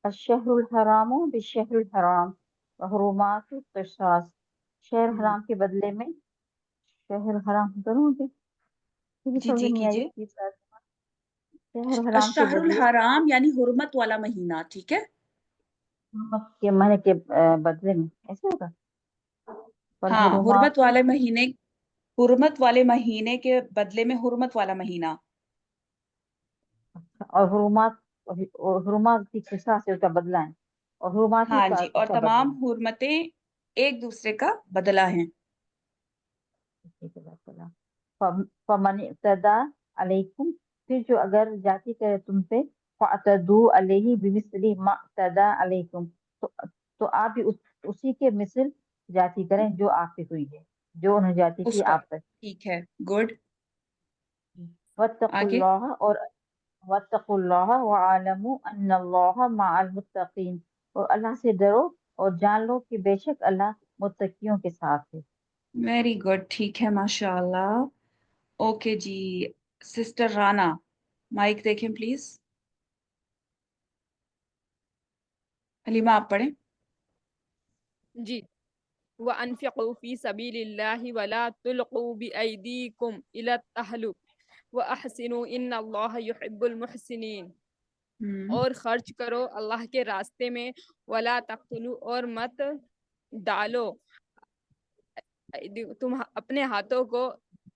अशहरुल हरामो बिशहरुल हराम वहुरुमातु क़िसास। शहर हराम के बदले में शहर हराम करूँगी, ये भी जी समझ जी नहीं आई कीजिए। इसकी बात। शहर हराम के शहरुल बदले, हराम यानी हुर्मत वाला महीना। ठीक है। के महीने के बदले में ऐसे होगा। हाँ, हुर्मत वहुरुमातु, वाले महीने, हुर्मत वाले महीने के बदले में हुर्मत वाला महीना। और हुरुमात की किसास से उसका बदला है और हुरुमात ही हाँ उसका जी, और उसका बदला तमाम है। हुर्मतें एक दूसरे का बदला हैं। फमन इत्तदा अलैकुम, फिर जो अगर जाति करे तुम पे, फअतदू अलैहि बिमिस्ली मा तदा अलैकुम, तो आप भी उसी के मिसल जाति करें जो आप पे हुई है, जो उन्होंने जाति की उस पर आप पर। ठीक है, गुड। आगे वत्तकुल्लाह और वत्तकुल्लाह वअलमू अन्नल्लाह मअल मुत्तकीन, और अल्लाह से डरो और जान लो कि बेशक अल्लाह मुत्तकियों के साथ है। वेरी गुड, ठीक है, माशाल्लाह। ओके जी, सिस्टर राना, माइक देखें प्लीज। हलीमा आप पढ़ें। जी। व अनफिकू फी सबीलिल्लाहि वला तुल्कू बिअयदीकुम इला तहलुक व अहसिनु इन्नल्लाह युहिब्बुल मुहसिनीन। और खर्च करो अल्लाह के रास्ते में, वला तख्तुलू और मत डालो तुम अपने हाथों को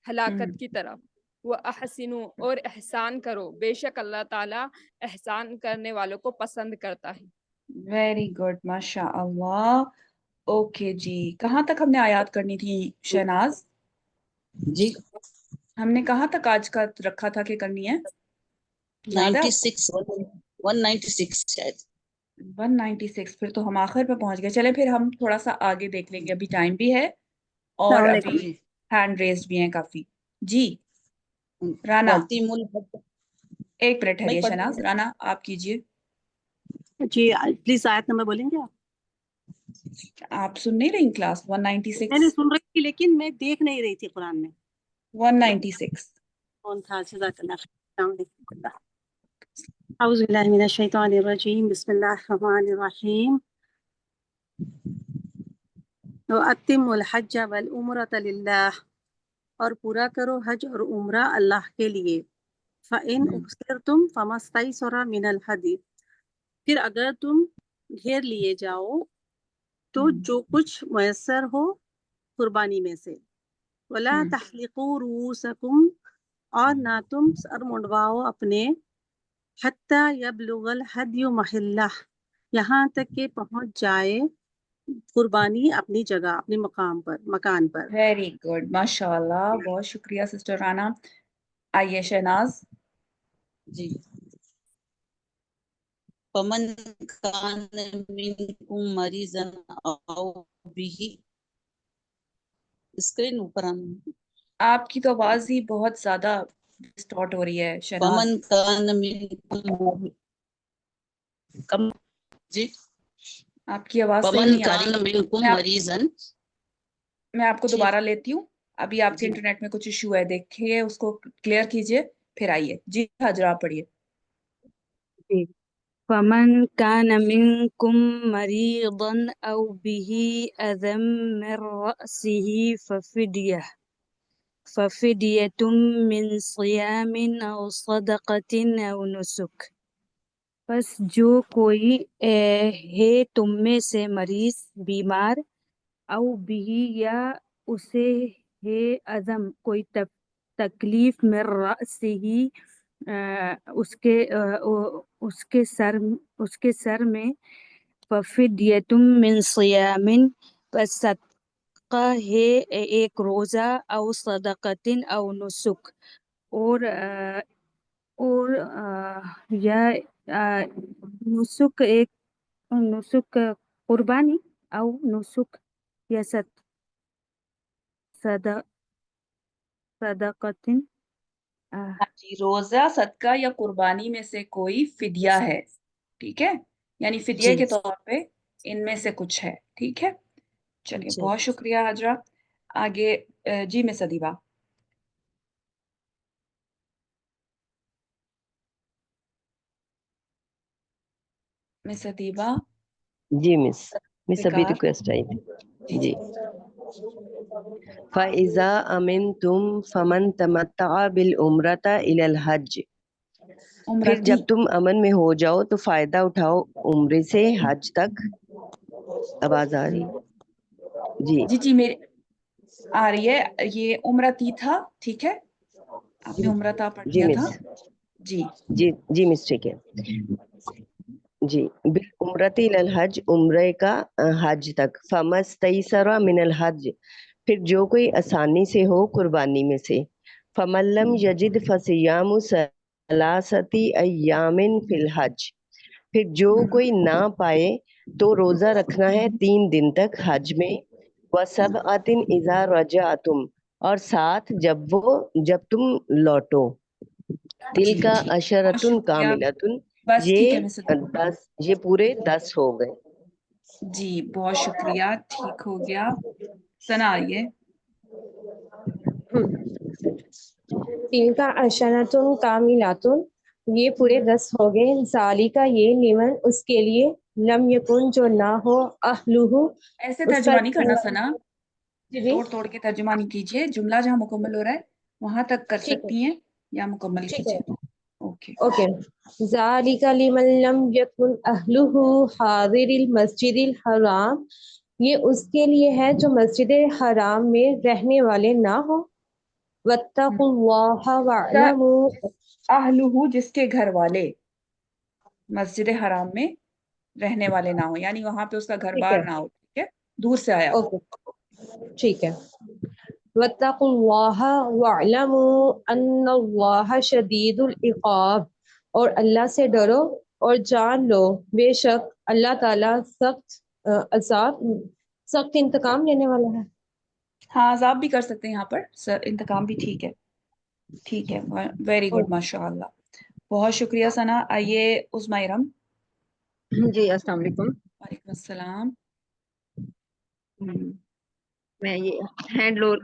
हलाकत की तरफ। वह अहसिनु और एहसान करो, बेशक अल्लाह ताला एहसान करने वालों को पसंद करता है। वेरी गुड, माशाअल्लाह। ओके जी, कहाँ तक हमने आयात करनी थी शहनाज? जी, हमने कहाँ तक आज का रखा था कि करनी है, याद है आपको? 96 196 शायद। 196, फिर तो हम आखिर पे पहुंच गए। चले फिर हम थोड़ा सा आगे देख लेंगे, अभी टाइम भी है और अस्सलामुअलैकुम। अभी हैंड रेस्ड भी हैं काफी। जी राना, वातिमुल हज, एक मिनट मैं ठहरिए पढ़ शहनाज, राना आप कीजिए। जी, प्लीज आयत नंबर बोलेंगे आप? आप सुन नहीं रही क्लास? मैंने 196 सुन रही थी लेकिन मैं देख नहीं रही थी कुरान में 196। कौन था। जज़ाकल्लाह। औज़ु बिल्लाहि मिनश शैतानिर रजीम, बिस्मिल्लाहिर रहमानिर रहीम। व अतिमुल हज्ज वल उम्रता लिल्लाह, और पूरा करो हज और उम्रा अल्लाह के लिए। फ़इन उहसिरतुम फमस्तैसरा मिनल हदी, फिर अगर तुम घेर लिए जाओ तो जो कुछ मयसर हो कुर्बानी में से। वला तहलिकू रूसकुम, और ना तुम सर मुंडवाओ अपने। हत्ता यबलुगल हदयु महिल्ला, यहाँ तक कि पहुंच जाए कुर्बानी अपनी जगह, अपने मकान पर। वेरी गुड, माशाल्लाह, बहुत शुक्रिया सिस्टर राना। आइए शहनाज। जी। फमन कान मिनकुम मरीजन औ बिही, स्क्रीन ऊपर आना। आपकी तो आवाज ही बहुत ज्यादा डिस्टॉर्ट हो रही है शहनाज। फमन कान मिनकुम कम जी, आपकी आवाज सही फमन नहीं आ रही। कान मिनकुम मरीजन, मैं आपको जी दोबारा लेती हूँ, अभी आपके जी इंटरनेट में कुछ इशू है, देखिए उसको क्लियर कीजिए फिर आइए। जी हाजरा आप पढ़िए। जी। फमन कान मिनकुम मरीदन औ बिही अज़म मिन रअसिही फफिदियतुम मिन सियामिन औ सदक़तिन औ नुसुक। बस जो कोई है तुम में से मरीज, बीमार, औ बिही या उसे है अज़म कोई तकलीफ, में रअसिही उसके सर में। फफिदियतुम मिन सियामिन, बस सदका है एक रोजा, औ सदक़तिन औ नुसुक, और या नुसुक एक नुसुक कुर्बानी, औ नुसुक या सदक़तिन। हाँ जी, रोजा, सदका या कुर्बानी में से कोई फिदिया है, ठीक है, यानी फिदिये जी के तौर पे इनमें से कुछ है, ठीक है। चलिए जी। बहुत शुक्रिया हाजरा। आगे जी मिस अदीबा। मिस अदीबा। जी मिस अभी विकार रिक्वेस्ट आई थी। जी जी। फ़इज़ा अमिनतुम फमन तमत्तअ बिल उम्रता इलल हज, फिर उम्रती। जब तुम अमन में हो जाओ तो फायदा उठाओ उम्रे से हज तक। आवाज आ रही जी जी जी मेरी आ रही है। ये उम्रती था, ठीक है, आपने जी उम्रता पढ़ जी लिया था। मिस جی جی مسٹیک ہے جی بالعمرۃ الی الحج عمرے کا حج تک فمستیسر من الحج پھر جو کوئی آسانی سے ہو قربانی میں سے فمن لم یجد فصیام ثلاثۃ ایام فی الحج پھر جو کوئی نہ پائے تو روزہ رکھنا ہے 3 دن تک حج میں وسبعۃ اذا رجعتم اور 7 جب تم لوٹو جی تل کا ٹھیک بہت اشرتن شکریہ کاملتن بس ٹھیک ہے یہ 10 یہ پورے 10 ہو گئے جی بہت شکریہ ٹھیک ہو گیا ثنا آئیے تین کا اشنتن کاملاتن یہ پورے 10 ہو گئے ذالی کا یہ لیمن اس کے لیے لم یکن جو نہ ہو اہلہ ایسے اس کا ترجمہ نہیں کرنا ثنا جی توڑ توڑ کے ترجمہ نہیں کیجیے جملہ جہاں مکمل ہو رہا ہے وہاں تک کر ٹھیک ہے سکتی ہیں یا مکمل ٹھیک ہے کیجیے اوکے اوکے ذالک لمن لم یکن اہلہ حاضر المسجد الحرام یہ اس کے لیے ہے جو مسجد حرام میں رہنے والے نہ ہو واتقوا اللہ واعلموا اہلہ جس کے گھر والے مسجد حرام میں رہنے والے نہ ہو یعنی وہاں پہ اس کا گھر ٹھیک بار ہے نہ ہو ٹھیک ہے دور سے آیا ہو اوکے ٹھیک ہے واتقوا اللہ واعلموا ان اللہ شدید العقاب اور اللہ سے ڈرو اور جان لو بے شک اللہ تعالی سخت عذاب سخت انتقام لینے والا ہے ہاں عذاب بھی کر سکتے ہیں یہاں پر انتقام بھی ٹھیک ہے ویری گڈ ماشاء اللہ بہت شکریہ ثنا آئیے عظمی ارم جی السلام علیکم وعلیکم السلام میں یہ ہینڈ لور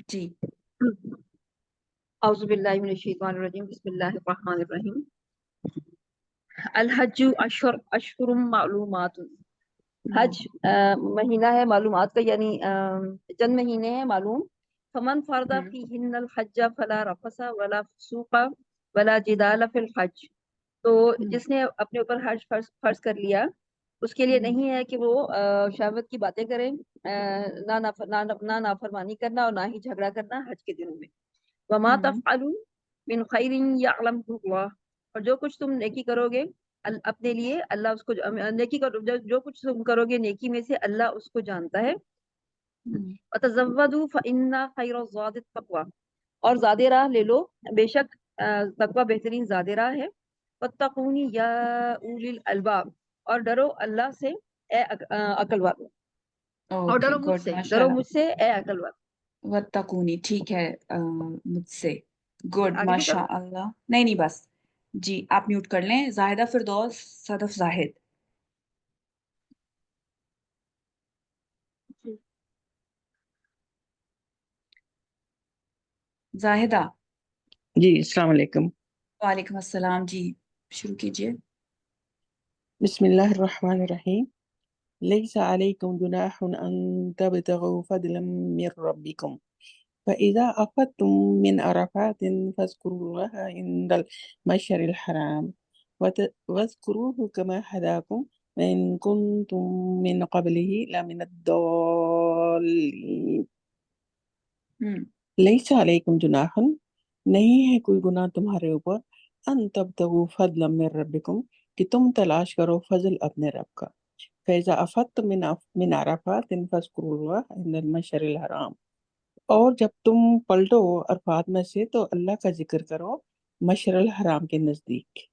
جی اعوذ باللہ من الشیطان الرجیم بسم اللہ الرحمن الرحیم الحج اشہر معلومات حج مہینہ ہے معلومات کا یعنی چند مہینے ہیں معلوم فمن فرض فیہن الحج فلا رفث ولا فسوق ولا جدال فی الحج تو جس نے اپنے اوپر حج فرض کر لیا اس کے لیے نہیں ہے کہ وہ شہوت کی باتیں کریں نہ نافرمانی کرنا اور نہ ہی جھگڑا کرنا حج کے دنوں میں وما تفعلوا من خیر یعلمہ اللہ اور جو کچھ تم نیکی کرو گے اپنے لیے اللہ اس کو نیکی کرو جو کچھ تم کرو گے نیکی میں سے اللہ اس کو جانتا ہے وتزودوا فإن خیر الزاد التقوى اور زاد راہ لے لو بے شک تقوی بہترین زاد راہ ہے واتقونی یا اولی الالباب اور ڈرو اللہ سے اے عقل والو اور اوکے گڈ ماشاء ڈرو اللہ مجھ سے اے عقل والو وتقونی ٹھیک ہے مجھ سے گڈ آگے بھی کروں ماشاء اللہ نہیں بس جی آپ میوٹ کر لیں زاہدہ فردوس صدف زاہد زاہدہ جی السلام علیکم وعلیکم السلام جی شروع کیجیے بسم اللہ الرحمن الرحیم لیس علیکم جناح ان تبتغوا فضلا من ربکم فإذا أفضتم من عرفات فاذكروا الله عند المشعر الحرام واذكروه كما هداكم وإن كنتم من قبله لمن الضالين ليس عليكم جناح نہیں ہے کوئی گناہ تمہارے اوپر ان تبتغوا فضلا من ربکم کہ تم تلاش کرو فضل اپنے رب کا فإذا أفضتم من عرفات فاذكروا الله عند المشعر الحرام اور جب تم پلٹو عرفات میں سے تو اللہ کا ذکر کرو مشعر الحرام کے نزدیک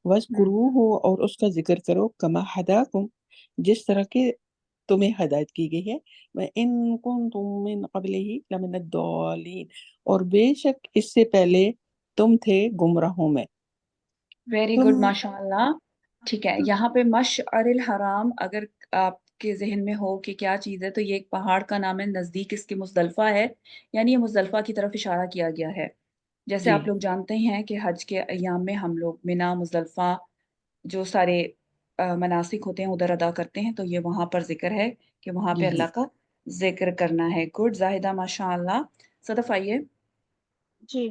وَاذْكُرُوهُ اور اس کا ذکر کرو کما ہداکم جس طرح کہ تمہیں ہدایت کی گئی ہے وَإِن كُنتُم مِّن قَبْلِهِ لَمِنَ الضَّالِّينَ اور بے شک اس سے پہلے تم تھے گمراہوں میں ویری گڈ ماشاء اللہ ٹھیک ہے یہاں پہ مشعر الحرام اگر آپ کے ذہن میں ہو کہ کیا چیز ہے تو یہ ایک پہاڑ کا نام ہے نزدیک اس کے مزدلفہ ہے یعنی یہ مزدلفہ کی طرف اشارہ کیا گیا ہے جیسے جی آپ لوگ جانتے ہیں کہ حج کے ایام میں ہم لوگ منا مزدلفہ جو سارے مناسک ہوتے ہیں ادھر ادا کرتے ہیں تو یہ وہاں پر ذکر ہے کہ وہاں پہ جی اللہ کا ذکر کرنا ہے گڈ زاہدہ ماشاء اللہ صدف آئیے جی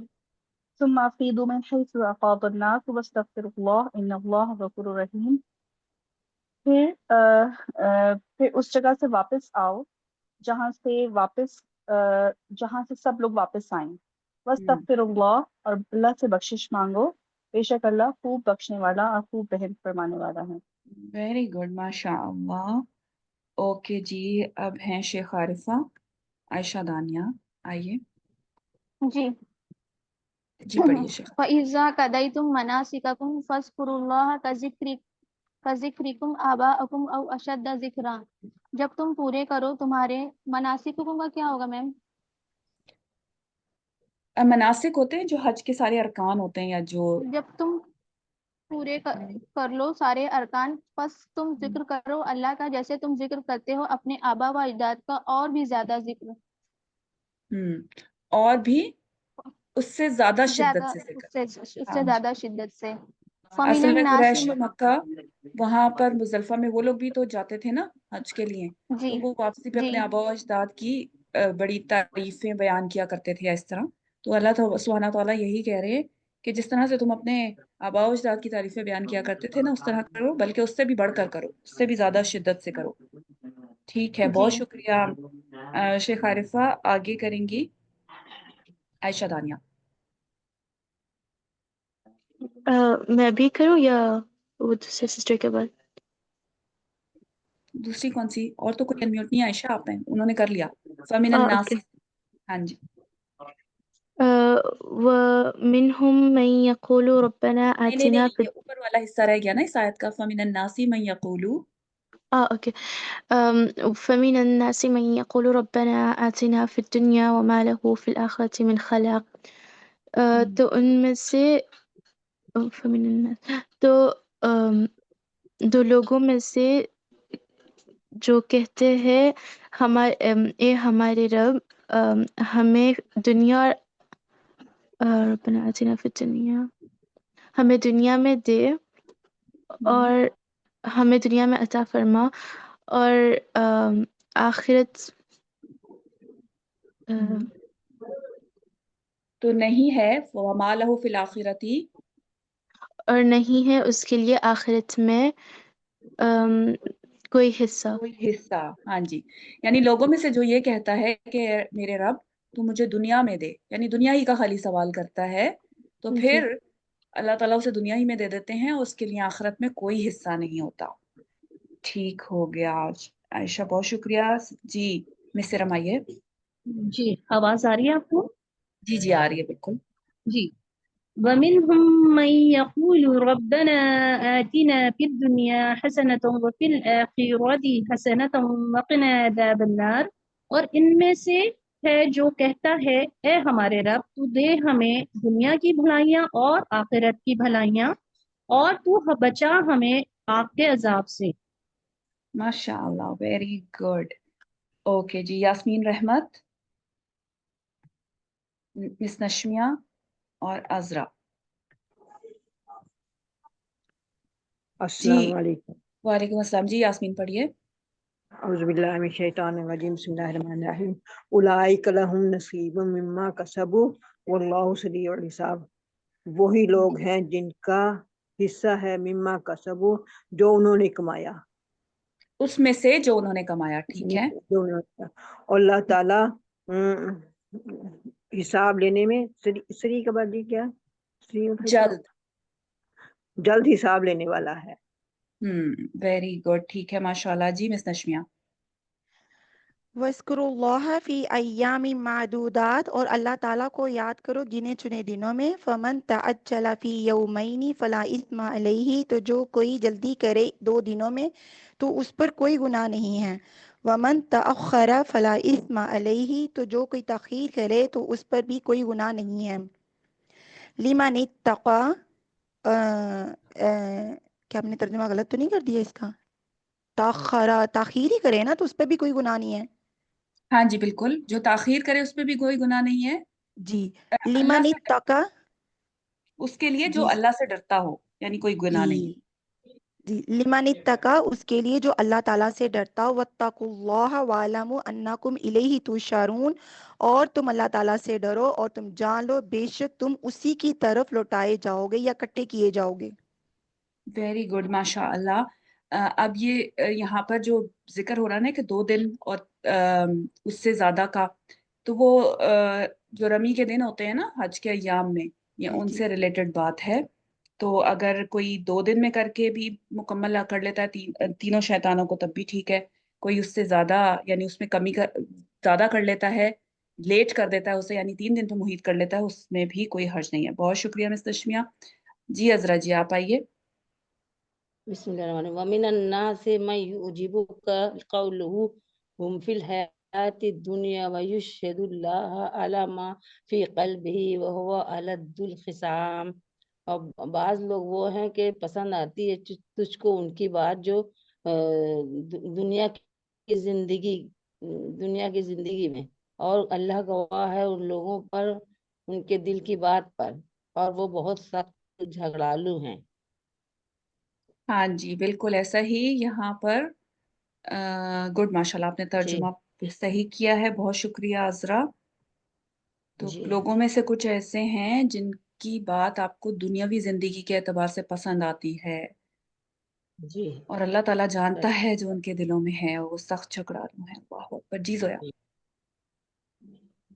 ثم افیضوا من حیث افاض الناس واستغفروا اللہ ان اللہ غفور رحیم پھر اس جگہ سے واپس آؤ جہاں سے سب لوگ واپس آئیں वस्तगफिरुल्लाह, और अल्लाह से बख्शिश मांगो, बेशक अल्लाह खूब बख्शने वाला और खूब रहम फरमाने वाला है। वेरी गुड, माशाअल्लाह। ओके जी, अब हैं शेख आरिफा, आयशा दानिया, आइए जी। जी, पढ़िए शेख। फ़इज़ा क़ज़यतुम मनासिककुम फ़ज़्कुरुल्लाह कज़िक्रिकुम आबाअकुम औ अशद्द ज़िक्रा। जब तुम पूरे करो तुम्हारे मनासिकुम का क्या होगा मैम? मनासिक होते हैं जो हज के सारे अरकान होते हैं, या जो जब तुम पूरे कर लो सारे अरकान, बस तुम जिक्र करो अल्लाह का जैसे तुम जिक्र करते हो अपने आबा व अजदाद का, और भी ज्यादा जिक्र, और भी उससे ज्यादा शिद्दत ज्यादा से जिक्र। उससे हाँ जी, ज्यादा शिद्दत से। असल फमिनन में नासी, कुरैश मक्का, वहां पर मुजल्फा में वो लोग भी तो जाते थे ना हज के लिए, जी तो वो वापसी पे जी अपने आबा व अजदाद की बड़ी तारीफें बयान किया करते थे इस तरह। तो अल्लाह सुब्हानहू तआला यही कह रहे हैं कि जिस तरह से तुम अपने आबा व अजदाद की तारीफें बयान किया करते थे ना, उस तरह करो, बल्कि उससे भी बढ़कर करो, उससे भी ज्यादा शिद्दत से करो। ठीक है, जी। बहुत शुक्रिया शेख आरिफा। आगे करेंगी आयशा दानिया। मैं भी करूँ या वो दूसरे सिस्टर के बाद? दूसरी कौन सी? और तो कोई अनम्यूट नहीं है, आयशा आप हैं, उन्होंने कर लिया। फमिनन ओके। नासी, हाँ जी। वमिनहुम मन यक़ूलु रब्बना नहीं नहीं आतिना नहीं, ये ऊपर वाला हिस्सा रह गया ना इस आयत का, फमिनन नासी मन यक़ूलु। ओके। فمن الناس من يقول ربنا آتنا في الدنيا وما له في الآخرة من خلاق। तो उनमें से فمن الناس तो दो लोगों में से जो कहते हैं हमारे रब हमें दुनिया और रब्बना आतिना फिद दुनिया, हमें दुनिया में दे और हमें दुनिया में अता फरमा, और आखिरत तो नहीं है वमा लहु फिल आखिरती, और नहीं है उसके लिए आखिरत में कोई हिस्सा। कोई हिस्सा। हाँ जी, यानी लोगों में से जो ये कहता है कि मेरे रब तू मुझे दुनिया में दे, यानी दुनिया ही का खाली सवाल करता है, तो जी फिर अल्लाह ताला उसे दुनिया ही में दे देते हैं, उसके लिए आखिरत में कोई हिस्सा नहीं होता। ठीक हो गया आज आयशा, बहुत शुक्रिया जी। मिस्टर रमाइए। जी, आवाज आ रही है आपको? जी जी, आ रही है बिल्कुल। जी। वमिनहुम मन यक़ूलु रब्बना आतिना फिद दुनिया हसनतन व फिल आखिरति हसनतन व क़िना अज़ाबन्नार। और इनमें से है जो कहता है, ए हमारे रब तू दे हमें दुनिया की भलाइयाँ और आखिरत की भलाइयाँ, और तू बचा हमें आग के अजाब से। माशाअल्लाह, वेरी गुड। ओके जी, यास्मीन रहमत, मिस नशमिया और अजरा। जी, अस्सलाम वालेकुम। वालेकुम अस्सलाम जी, यास्मीन पढ़िए। औज़ुबिल्लाहि मिनश शैतानिर रजीम, बिस्मिल्लाहिर रहमानिर रहीम। उलाइका लहुम नसीबुम मिम्मा कसबू वल्लाहु सरीउल हिसाब। वही लोग हैं जिनका हिस्सा है मिम्मा कसबू, जो उन्होंने कमाया, उसमें से जो उन्होंने कमाया, ठीक है। जो उन्होंने, और अल्लाह ताला हिसाब लेने में सरी का बाद क्या, जल्द। जल्द हिसाब लेने वाला है। वेरी गुड, ठीक है माशाल्लाह जी। मिस नशमिया। वस्कुरुल्लाह फी अय्यामी मादूदात, और अल्लाह ताला को याद करो गिने चुने दिनों में। फमन तअज्जला फी यौमैनी फला इस्मा अलैहि, तो जो कोई जल्दी करे 2 दिनों में तो उस पर कोई गुनाह नहीं है। वमन तअख्खरा फला इस्मा अलैहि, तो जो कोई तखीर करे तो उस पर भी कोई गुनाह नहीं है। लिमन इत्तका, क्या हमने तर्जुमा गलत तो नहीं कर दिया इसका? ताखरा, ताखीर ही करे ना तो उस पर भी कोई गुनाह नहीं है। हाँ जी बिल्कुल, जो ताखीर करे उस पे भी कोई गुनाह नहीं है। जी। अल्लाह लिमन से इत्तका, उसके लिए जो जी अल्लाह से डरता हो, यानी कोई गुनाह नहीं। जी जी, लिमन इत्तका उसके लिए जो अल्लाह ताला से डरता हो। वत्तकुल्लाह वालमु अन्नकुम इलैहि तुशारून, और तुम अल्लाह ताला से डरो और तुम जान लो बेशक तुम उसी की तरफ लौटाए जाओगे या इकट्ठे किए जाओगे। वेरी गुड, माशाअल्लाह। अब ये यहाँ पर जो जिक्र हो रहा है ना कि 2 दिन और उससे ज्यादा का, तो वो جو रमी के दिन होते हैं ना हज के अय्याम में, ये जी उनसे रिलेटेड बात है। तो अगर कोई 2 दिन में करके भी मुकम्मल कर लेता है तीनों शैतानों को तब भी ठीक है। कोई उससे ज्यादा यानी उसमें कमी कर ज्यादा कर लेता है, लेट कर देता है उसे यानी 3 दिन पे मुहीत कर लेता है, उसमें भी कोई हर्ज नहीं है। बहुत शुक्रिया मिस तशमिया। जी अजरा जी आप आइए। बिस्मिल्लाहिर्रहमानिर्रहीम वमिनन्नासि मन युजिबुका क़ौलुहु हुम फिल हयाति दुनिया व युशहिदुल्लाह अला मा फी क़ल्बिही व हुवा अलद्दुल ख़िसाम। और बाज लोग वो हैं कि पसंद आती है तुझको उनकी बात जो दुनिया की जिंदगी में, और अल्लाह गवाह है उन लोगों पर उनके दिल की बात पर, और वो बहुत सख्त झगड़ालू हैं। हाँ जी बिल्कुल ऐसा ही यहाँ पर। गुड माशाल्लाह आपने जी तर्जुमा सही किया है, बहुत शुक्रिया अजरा। तो जी लोगों में से कुछ ऐसे हैं जिनकी बात आपको दुनियावी जिंदगी के एतबार से पसंद आती है, जी और अल्लाह ताला जानता सच। है जो उनके दिलों में है, वो सख्त झगड़ालू है। वाह पर जी जोया।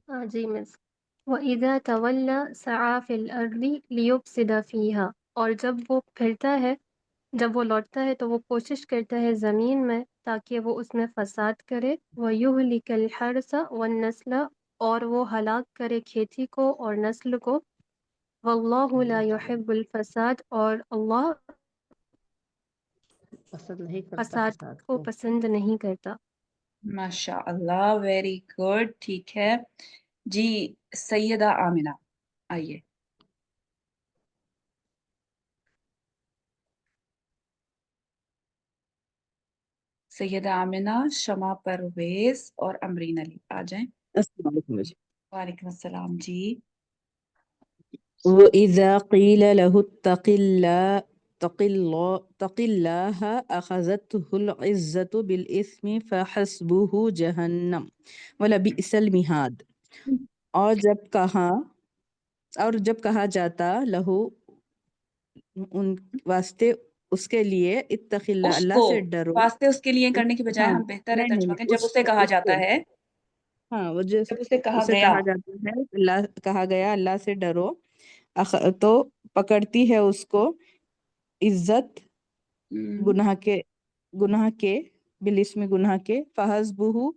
हाँ जी मिस। वइज़ा तवल्ला सआ फिल अर्दि लियुफ्सिद फीहा, और जब वो फिरता है, जब वो लौटता है तो वो कोशिश करता है ज़मीन में ताकि वो उसमें फसाद करे। वयुहलिकल हर्सा वन्नस्ल, और वो हलाक करे खेती को और नस्ल को। वल्लाहु ला युहिब्बुल फसाद, और अल्लाह पसंद नहीं करता फसाद फसाद को को। पसंद नहीं करता। माशाअल्लाह वेरी गुड। ठीक है जी, सैयदा आमिना आइए। सैयदा आमिना, शमा परवेज और अमरीन अली आ जाएं। अस्सलाम वालेकुम जी। वालेकुम अस्सलाम जी। وإذا قيل له اتق الله أخذته العزة بالإثم فحسبه جهنم ولبئس المهاد। और जब कहा जाता लहू उन वास्ते उसके लिए इत्तक़िल्लाह अल्लाह उसको से डरो। वास्ते उसके लिए करने की बजाय हाँ हम बेहतर है नहीं तर्जुमा नहीं करें जब उसे उसको कहा जाता उसको है, हाँ वो जो जब उसे कहा उसे गया। कहा जाता है अल्लाह कहा गया अल्लाह से डरो। तो पकड़ती है उसको इज्जत गुनाह के बिलिस्म गुनाह के फहस्बुहु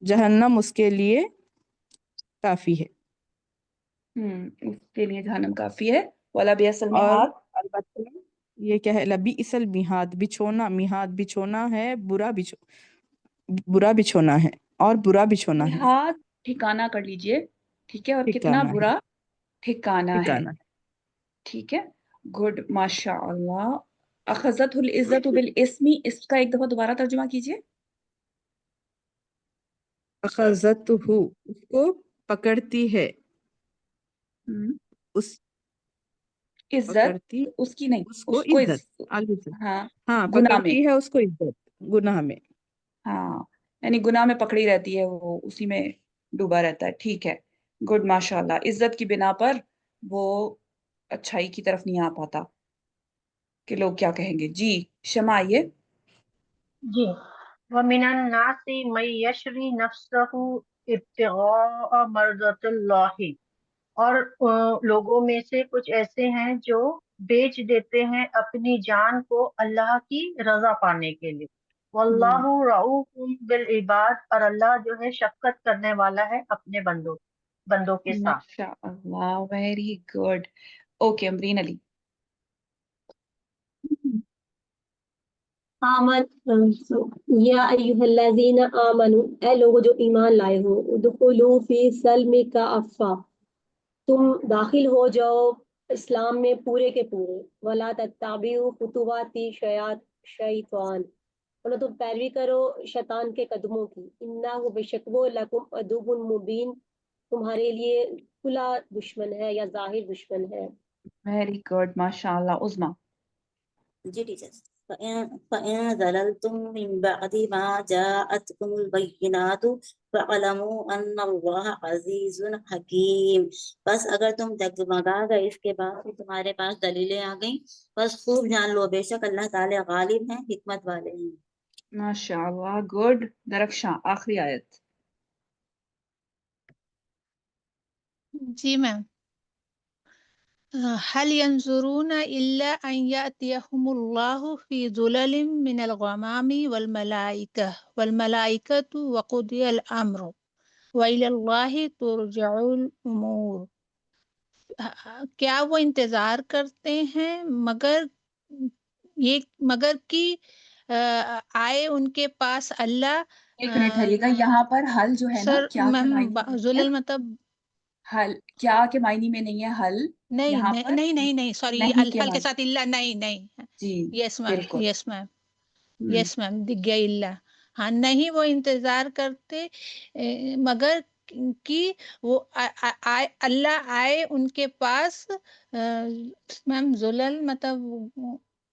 जहन्नम उसके लिए काफी है। उसके लिए जहन्नम काफी है। वाला भी असल में और हाथ अलबत्ता ये क्या है लबी इसल मिहाद बिछोना मिहाद बिछोना है बुरा बिछोना है और बुरा बिछोना है हाथ ठिकाना कर लीजिए। ठीक है, और कितना ठिकाना है बुरा ठिकाना है। ठिकाना ठीक है गुड माशाअल्लाह। अखज़तहुल इज्जतु बिल इस्मी, इसका एक दफा दोबारा तर्जुमा कीजिए। अखज़तहु उसको पकड़ती है उस इज्जत पकड़ती उसकी नहीं, उसको उसको इज्जत इज्जत हाँ हाँ गुनाह में। पकड़ती है उसको इज्जत गुनाह में। हाँ यानी गुनाह में पकड़ी रहती है, वो उसी में डूबा रहता है। ठीक है गुड माशाल्लाह। इज्जत की बिना पर वो अच्छाई की तरफ नहीं आ पाता कि लोग क्या कहेंगे। जी शमा आइए। जी वमिनन नासी मई यशरी नफ्सहु इब्तिगा मर्ज़तिल्लाहि, और लोगों में से कुछ ऐसे हैं जो बेच देते हैं अपनी जान को अल्लाह की रजा पाने के लिए। वल्लाहु रऊफुम बिल इबाद, और अल्लाह जो है शफकत करने वाला है अपने बंदों के साथ। माशाअल्लाह very good. Okay Amreen Ali. या अय्युहल्लज़ीना आमनु, ए लोगो जो ईमान लाए हो, उदखुलू फी सल्मी का अफ़ा, तुम दाखिल हो जाओ इस्लाम में पूरे के पूरे। वला तत्ताबिउ खुतुवाती शैतान, और तुम पैरवी करो शैतान के कदमों की। इन्नहु बेशक वो लकुम अदुव्वुन मुबीन, तुम्हारे लिए खुला दुश्मन है या जाहिर दुश्मन है। वेरी गुड माशाअल्लाह। उज़मा। जी टीचर। फ़इन ज़ललतुम मिन बअदि मा जाअतकुमुल बय्यिनातु फ़अलमू अन्नल्लाह अज़ीज़ुन हकीम। बस अगर तुम डगमगा गए इसके बाद फिर तुम्हारे पास दलीलें आ गईं, बस खूब जान लो बेशक अल्लाह ताला गालिब हैं, हिकमत वाले हैं। माशाअल्लाह गुड। दरख्शां आखिरी आयत। جی میم هل ينظرون إلا أن يأتيهم الله في ظلل من الغمام والملائكة وقضي الأمر وإلى الله ترجع الأمور. کیا وہ انتظار کرتے ہیں مگر کہ آئے ان کے پاس اللہ. ایک منٹ ٹھہریے گا، یہاں پر حل جو ہے نا سر کیا کے میم معنی میں نہیں ہے؟ ذلل مطلب حل کیا کے معنی میں نہیں ہے حل نہیں یہاں پر نہیں سوری نہیں کے الحل کے معنی ساتھ اللہ نہیں. جی یس میم بالکل یس میم یس میم دکھ گیا اللہ. ہاں نہیں وہ انتظار کرتے مگر کہ وہ اللہ آئے ان کے پاس. میم ذلل مطلب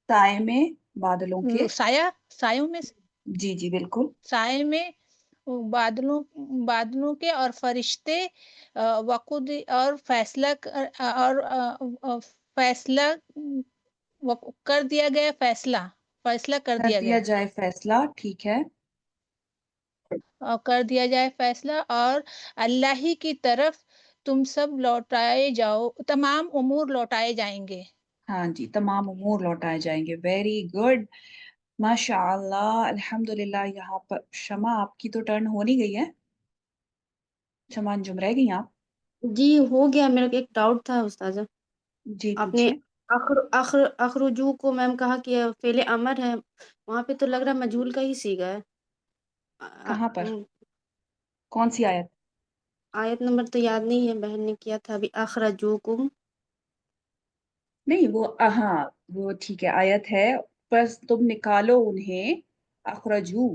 سائے میں بادلوں کے سایوں میں جی جی بالکل سائے میں بادلوں کے اور فرشتے وقود اور فیصلہ کر دیا گیا فیصلہ کر کر دیا دیا گیا جائے فیصلہ، ٹھیک ہے اور کر دیا جائے فیصلہ اور اللہ ہی کی طرف تم سب لوٹائے جاؤ، تمام امور لوٹائے جائیں گے. ہاں جی تمام امور لوٹائے جائیں گے. ویری گڈ ماشاء اللہ الحمدللہ. یہاں پر شمع آپ کی تو ٹرن ہو نہیں گئی ہے، شمع انجم رہ گئی آپ. جی ہو گیا. میرا ایک ڈاؤٹ تھا استاذہ، جی آپ نے پوچھیے. اخرجو کو میم کہا کہ فعل امر ہے، وہاں پہ تو لگ رہا ہے مجہول کا ہی صیغہ ہے. کہاں پر کون سی آیت؟ آیت نمبر تو یاد نہیں ہے، بہن نے کیا تھا ابھی. اخرجوکم نہیں وہ ہاں وہ ٹھیک ہے آیت ہے، بس تم نکالو انہیں. اخرجو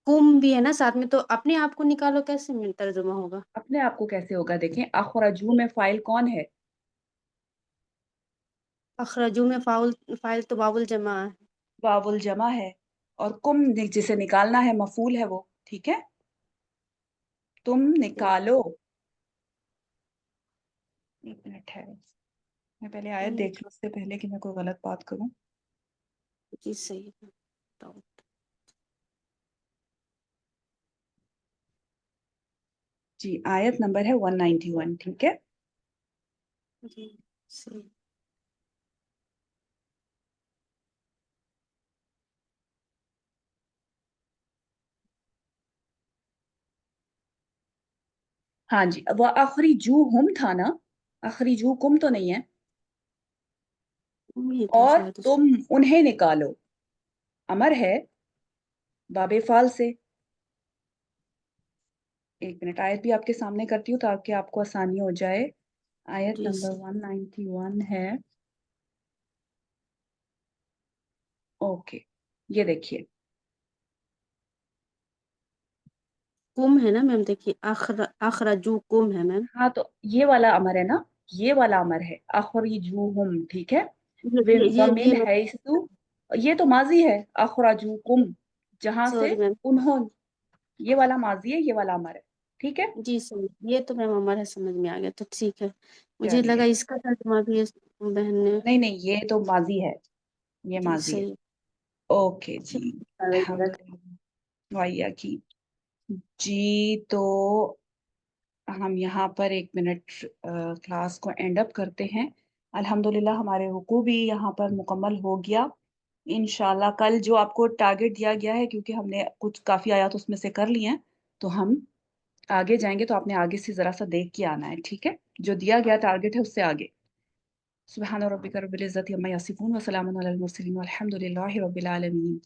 کم بھی ہے نا ساتھ میں، تو اپنے آپ کو نکالو کیسے ترجمہ ہوگا؟ اپنے آپ کو کیسے ہوگا؟ دیکھیں اخرجو میں فاعل کون ہے؟ اخرجو میں فاعل تو واو الجمع ہے. واو الجمع ہے، اور کم جسے نکالنا ہے مفعول ہے وہ، ٹھیک ہے تم نکالو. ایک منٹ ہے، میں پہلے آیت دیکھ لوں اس سے پہلے کہ میں کوئی غلط بات کروں. جی صحیح ہے. جی آیت نمبر ہے 191، ٹھیک ہے. جی صحیح. ہاں جی وہ اخرجوہم تھا نا، اخرجوکم تو نہیں ہے. اور تم انہیں نکالو، امر ہے باب فعل سے. ایک منٹ آیت بھی آپ کے سامنے کرتی ہوں تاکہ آپ کو آسانی ہو جائے. آیت نمبر 191 ہے. اوکے یہ دیکھیے کم ہے نا میم، دیکھیے اخرجو کم ہے میم. ہاں تو یہ والا امر ہے نا، یہ والا امر ہے اخرجوہم، ٹھیک ہے. ومن حیث یہ تو ماضی ہے، اخرجوکم جہاں سے سوری میم. انہوں، یہ والا ماضی ہے، یہ والا امر ہے، ٹھیک ہے. جی صحیح، یہ تو میم ہمارا سمجھ میں آ گیا تو ٹھیک ہے. مجھے چلیے لگا اس کا ترجمہ بھی بہن نے. نہیں یہ تو ماضی ہے، یہ جی ماضی ہے. صحیح. اوکے جی الحمدللہ وعیا کی. جی تو ہم یہاں پر ایک منٹ کلاس کو اینڈ اپ کرتے ہیں. الحمدللہ ہمارے رکوع بھی یہاں پر مکمل ہو گیا. انشاءاللہ کل جو آپ کو ٹارگٹ دیا گیا ہے، کیونکہ ہم نے کچھ کافی آیات اس میں سے کر لی ہیں، تو ہم آگے جائیں گے تو آپ نے آگے سے ذرا سا دیکھ کے آنا ہے، ٹھیک ہے. جو دیا گیا ٹارگٹ ہے اس سے آگے. سبحان ربک رب العزت عما یصفون وسلام علی المرسلین والحمد للہ رب العالمین.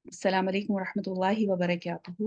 السلام علیکم ورحمۃ اللہ وبرکاتہ.